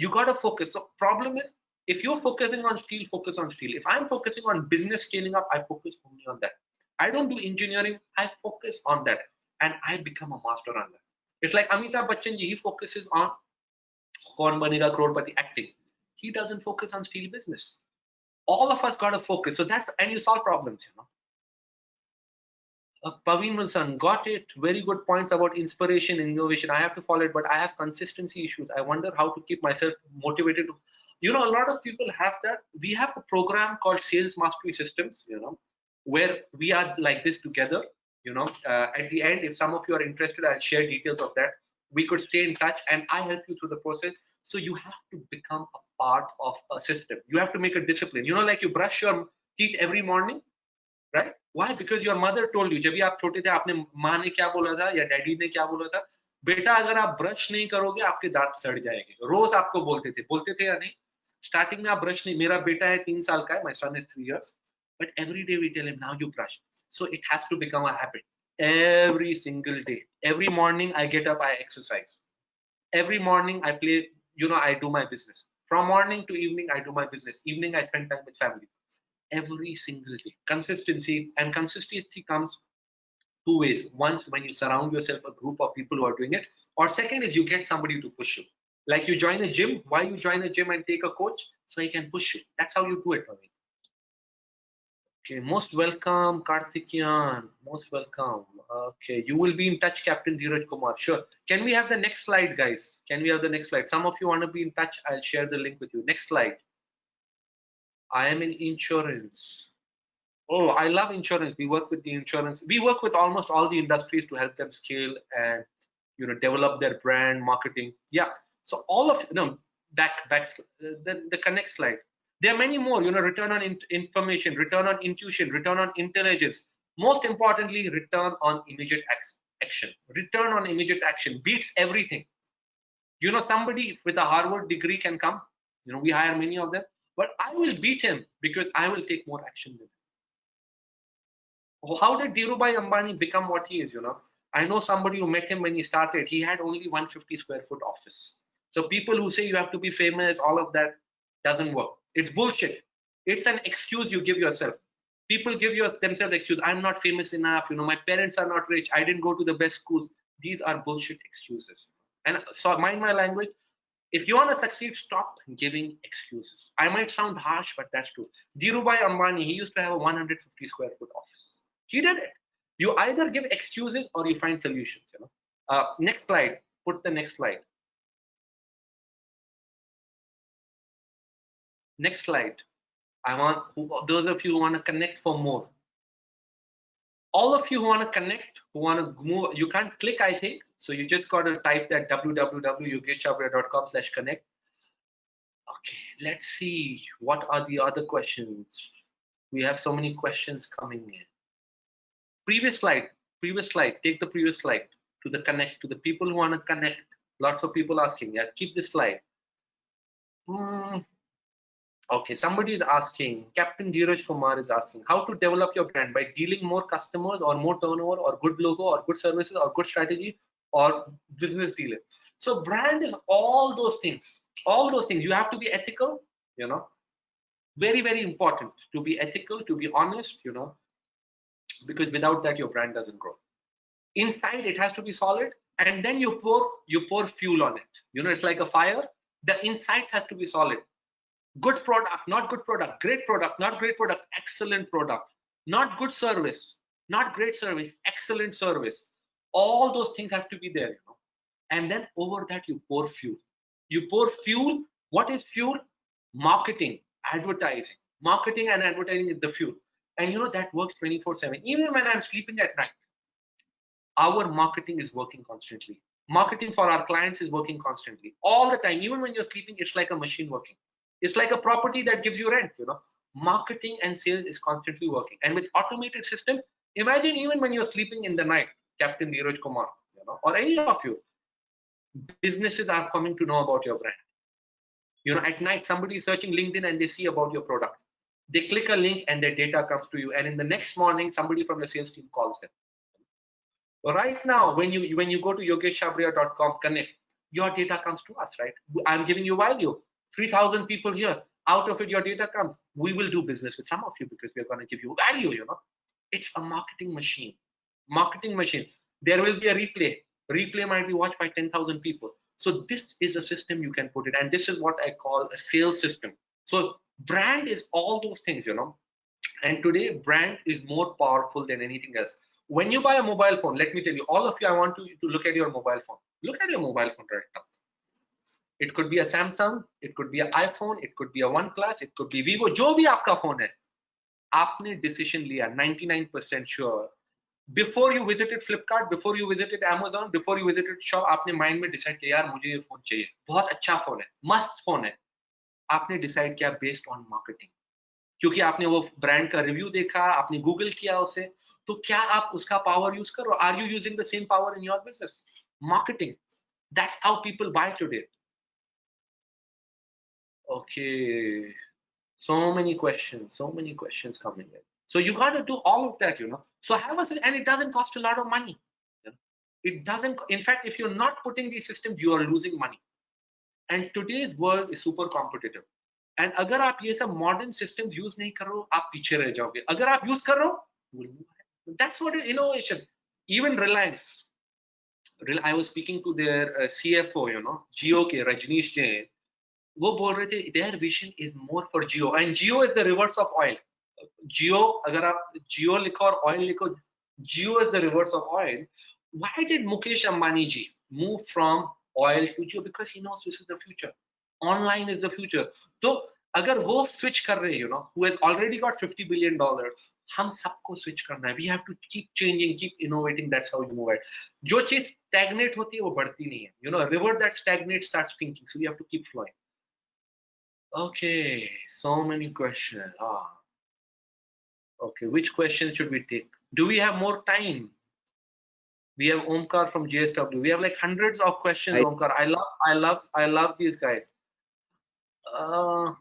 You gotta focus. So problem is, if you're focusing on steel, focus on steel. If I'm focusing on business scaling up, I focus only on that. I don't do engineering, I focus on that, and I become a master on that. It's like Amitabh Bachchan ji, he focuses on Kaun Banega Crorepati acting. He doesn't focus on steel business. All of us gotta focus. So that's, and you solve problems. Paveen Wilson, got it. Very good points about inspiration and innovation. I have to follow it, but I have consistency issues. I wonder how to keep myself motivated. A lot of people have that. We have a program called Sales Mastery Systems, where we are like this together. At the end, if some of you are interested, I'll share details of that. We could stay in touch and I help you through the process. So you have to become a part of a system. You have to make a discipline. Like you brush your teeth every morning, right? Why? Because your mother told you. जब भी आप छोटे थे, आपने माँ ने क्या बोला था या डैडी ने क्या बोला था, बेटा अगर आप ब्रश नहीं करोगे आपके दांत सड़ जाएंगे. रोज आपको बोलते थे या नहीं? Starting में आप brush नहीं, मेरा बेटा है 3 साल का है, my son is 3 years, but every day we tell him now you brush. So it has to become a habit. Every single day, every morning I get up, I exercise. Every morning I play, I do my business. From morning to evening I do my business. Evening I spend time with family. Every single day. Consistency, and consistency comes two ways. Once, when you surround yourself a group of people who are doing it, or second is you get somebody to push you. Like you join a gym. Why you join a gym and take a coach? So he can push you. That's how you do it, Praveen. Okay, most welcome, Karthikeyan. Most welcome. Okay, you will be in touch, Captain Dheeraj Kumar. Sure. Can we have the next slide, guys? Can we have the next slide? Some of you want to be in touch. I'll share the link with you. Next slide. I am in insurance. Oh, I love insurance. We work with the insurance. We work with almost all the industries to help them scale and develop their brand marketing. Yeah. So all of the connect slide. There are many more. Return on information, return on intuition, return on intelligence. Most importantly, return on immediate action. Return on immediate action beats everything. Somebody with a Harvard degree can come. We hire many of them, but I will beat him because I will take more action than him. How did Dhirubhai Ambani become what he is? I know somebody who met him when he started. He had only 150 square foot office. So people who say you have to be famous, all of that doesn't work. It's bullshit. It's an excuse you give yourself. People give themselves excuse. I'm not famous enough. My parents are not rich. I didn't go to the best schools. These are bullshit excuses. And so mind my language. If you want to succeed, stop giving excuses. I might sound harsh, but that's true. Dhirubhai Ambani, he used to have a 150 square foot office. He did it. You either give excuses or you find solutions. Next slide. Put the next slide. Next slide. I want those of you who want to connect for more. All of you who want to connect, who want to move, you can't click, I think. So you just got to type that www.yogeshchabria.com/connect. Okay, let's see. What are the other questions? We have so many questions coming in. Previous slide. Take the previous slide to the connect, to the people who want to connect. Lots of people asking. Yeah, keep this slide. Okay, somebody is asking, Captain Dheeraj Kumar is asking, how to develop your brand by dealing more customers or more turnover or good logo or good services or good strategy or business dealer. So brand is all those things. All those things. You have to be ethical, very, very important to be ethical, to be honest, because without that your brand doesn't grow. Inside it has to be solid, and then you pour fuel on it. It's like a fire. The insides has to be solid. Good product, not good product. Great product, not great product. Excellent product. Not good service, not great service. Excellent service. All those things have to be there, and then over that you pour fuel. You pour fuel. What is fuel? Marketing, advertising. Marketing and advertising is the fuel, and that works 24/7. Even when I'm sleeping at night, our marketing is working constantly. Marketing for our clients is working constantly, all the time. Even when you're sleeping, it's like a machine working. It's like a property that gives you rent. Marketing and sales is constantly working, and with automated systems. Imagine even when you're sleeping in the night, Captain Dheeraj Kumar, or any of you, businesses are coming to know about your brand. At night somebody is searching LinkedIn and they see about your product. They click a link and their data comes to you, and in the next morning somebody from the sales team calls them. Right now, when you go to yogeshchabria.com connect, your data comes to us, right? I'm giving you value. 3,000 people here. Out of it, your data comes. We will do business with some of you because we're going to give you value. It's a marketing machine. Marketing machine. There will be a replay. Replay might be watched by 10,000 people. So this is a system you can put it, and this is what I call a sales system. So brand is all those things, and today brand is more powerful than anything else. When you buy a mobile phone, let me tell you, all of you, I want to look at your mobile phone. Look at your mobile phone right now. It could be a Samsung, it could be an iPhone, it could be a OnePlus, it could be Vivo. जो भी आपका phone है, आपने decision लिया, 99% sure. Before you visited Flipkart, before you visited Amazon, before you visited shop, आपने mind में decide किया, यार मुझे ये phone चाहिए, बहुत अच्छा phone है, must phone है. आपने decide किया based on marketing. क्योंकि आपने वो ब्रांड का रिव्यू देखा, आपने गूगल किया उसे, तो क्या आप उसका पावर यूज करो? Are you using the same power in your business? Marketing. That's how people buy today. Okay. So many questions coming in. So you got to do all of that, So have a, and it doesn't cost a lot of money. you know. It doesn't, in fact, if you're not putting these systems, you are losing money. And today's world is super competitive. And अगर आप ये सब modern systems use नहीं कर रहे हो, आप पीछे रह जाओगे. अगर आप use कर रहे हो, you will move ahead. That's what is innovation. Even Reliance. I was speaking to their CFO, Jio के Rajneesh Jain. वो बोल रहे थे their vision is more for Jio, and Jio is the reverse of oil. Jio, अगर आप Jio लिखो और oil लिखो, Jio is the reverse of oil. Why did Mukesh Ambani ji move from oil to Jio? Because he knows this is the future. Online is the future. तो अगर वो switch कर रहे हैं, who has already got $50 billion, हम सबको switch करना है. We have to keep changing, keep innovating. That's how you move it. जो चीज stagnate होती है वो बढ़ती नहीं है. A river that stagnates starts sinking. So we have to keep flowing. Okay, so many questions. Okay, which questions should we take? Do we have more time? We have Omkar from JSW. We have like hundreds of questions, I, Omkar. I love these guys. Uh,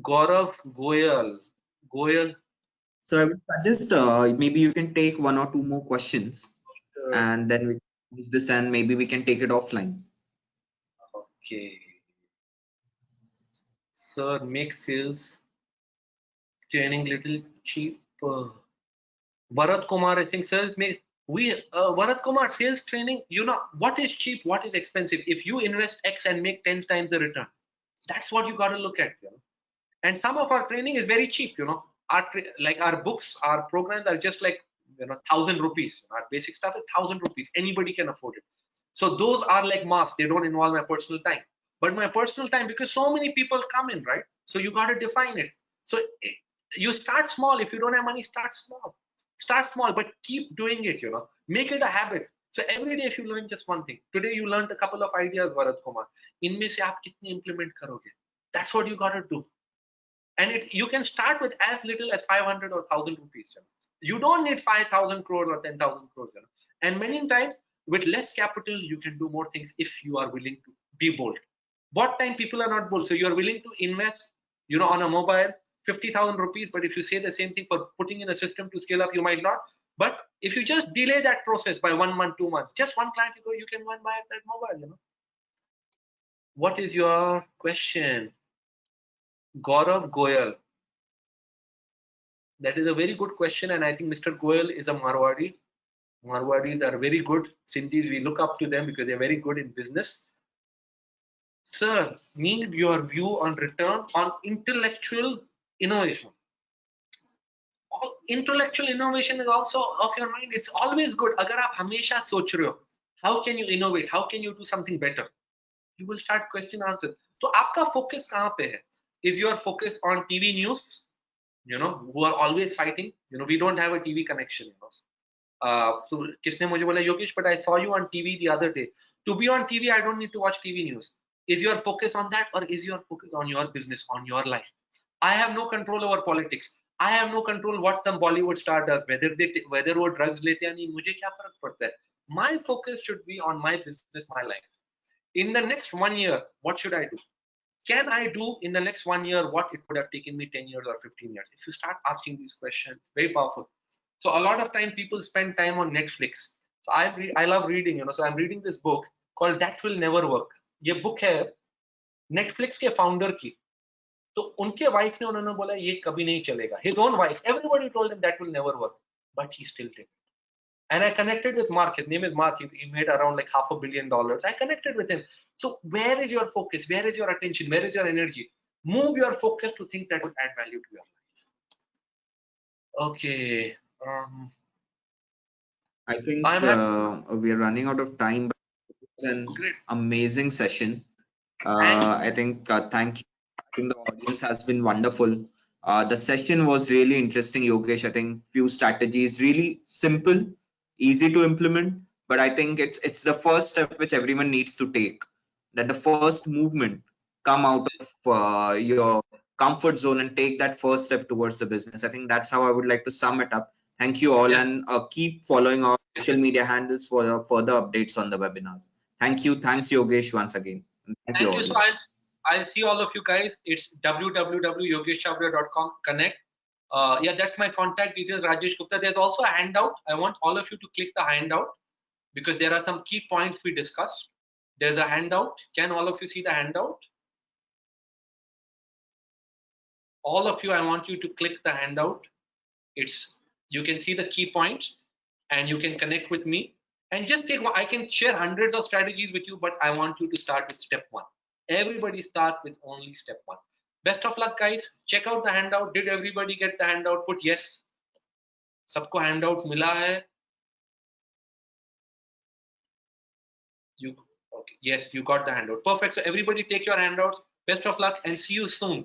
Gaurav Goyal. Goyal. so I would suggest maybe you can take one or two more questions, and then we can use this, and maybe we can take it offline. Okay. Sir, make sales training little cheaper. Bharat Kumar, I think sales make Bharat Kumar, sales training, what is cheap, what is expensive. If you invest X and make 10 times the return, that's what you got to look at. And some of our training is very cheap. Like our books, our programs are just like 1,000 rupees. Our basic stuff is 1,000 rupees. Anybody can afford it. So those are like masks. They don't involve my personal time. But my personal time, because so many people come in, right? So you got to define it. So you start small. If you don't have money, start small. Start small, but keep doing it. Make it a habit. So every day, if you learn just one thing, today you learned a couple of ideas, Bharat Kumar. इनमें से आप कितने implement करोगे? That's what you got to do. And you can start with as little as 500 or 1,000 rupees. You don't need 5,000 crores or 10,000 crores. And many times with less capital, you can do more things if you are willing to be bold. What time people are not bold? So you are willing to invest, on a mobile, 50,000 rupees. But if you say the same thing for putting in a system to scale up, you might not. But if you just delay that process by 1 month, 2 months, just one client you can go and buy that mobile. What is your question? Gaurav Goyal. That is a very good question, and I think Mr. Goyal is a Marwadi. Marwadis are very good. Sindhis, we look up to them because they're very good in business. Sir, need your view on return on intellectual innovation. Intellectual innovation is also of your mind. It's always good. अगर आप हमेशा सोच रहे हो, how can you innovate? How can you do something better? You will start question answer. तो आपका focus कहाँ पे है? Is your focus on TV news? Who are always fighting. We don't have a TV connection. So किसने मुझे बोला Yogesh, but I saw you on TV the other day. To be on TV, I don't need to watch TV news. Is your focus on that, or is your focus on your business, on your life? I have no control over politics. I have no control what some Bollywood star does, whether वो drugs लेते हैं नहीं, मुझे क्या फर्क पड़ता है? My focus should be on my business, my life. In the next 1 year, what should I do? Can I do in the next 1 year what it would have taken me 10 years or 15 years? If you start asking these questions, very powerful. So a lot of time people spend time on Netflix. So I love reading, so I'm reading this book called That Will Never Work. ये book है Netflix के founder की. तो उनके wife ने उन्होंने बोला ये कभी नहीं चलेगा. His own wife, everybody told him that will never work, but he still did. And I connected with Mark. His name is Mark. He made around like $500 million. I connected with him. So where is your focus? Where is your attention? Where is your energy? Move your focus to things that would add value to your life. Okay. I think we are running out of time, but it's an Great. amazing session. I think thank you. I think the audience has been wonderful. The session was really interesting, Yogesh. I think few strategies, really simple, easy to implement, but I think it's the first step which everyone needs to take. That the first movement, come out of your comfort zone and take that first step towards the business. I think that's how I would like to sum it up. Thank you all, and keep following our social media handles for further updates on the webinars. Thank you. Thanks, Yogesh, once again. And thank you, So audience. I see all of you guys. It's www.yogeshchabria.com connect. Yeah, that's my contact details, Rajesh Gupta. There's also a handout. I want all of you to click the handout because there are some key points we discussed. There's a handout. Can all of you see the handout? All of you, I want you to click the handout. You can see the key points and you can connect with me and just take one. I can share hundreds of strategies with you, but I want you to start with step one. Everybody start with only step one. Best of luck, guys. Check out the handout. Did everybody get the handout? Put yes. सबको handout मिला है. You okay? Yes, you got the handout. Perfect. So everybody take your handouts. Best of luck and see you soon.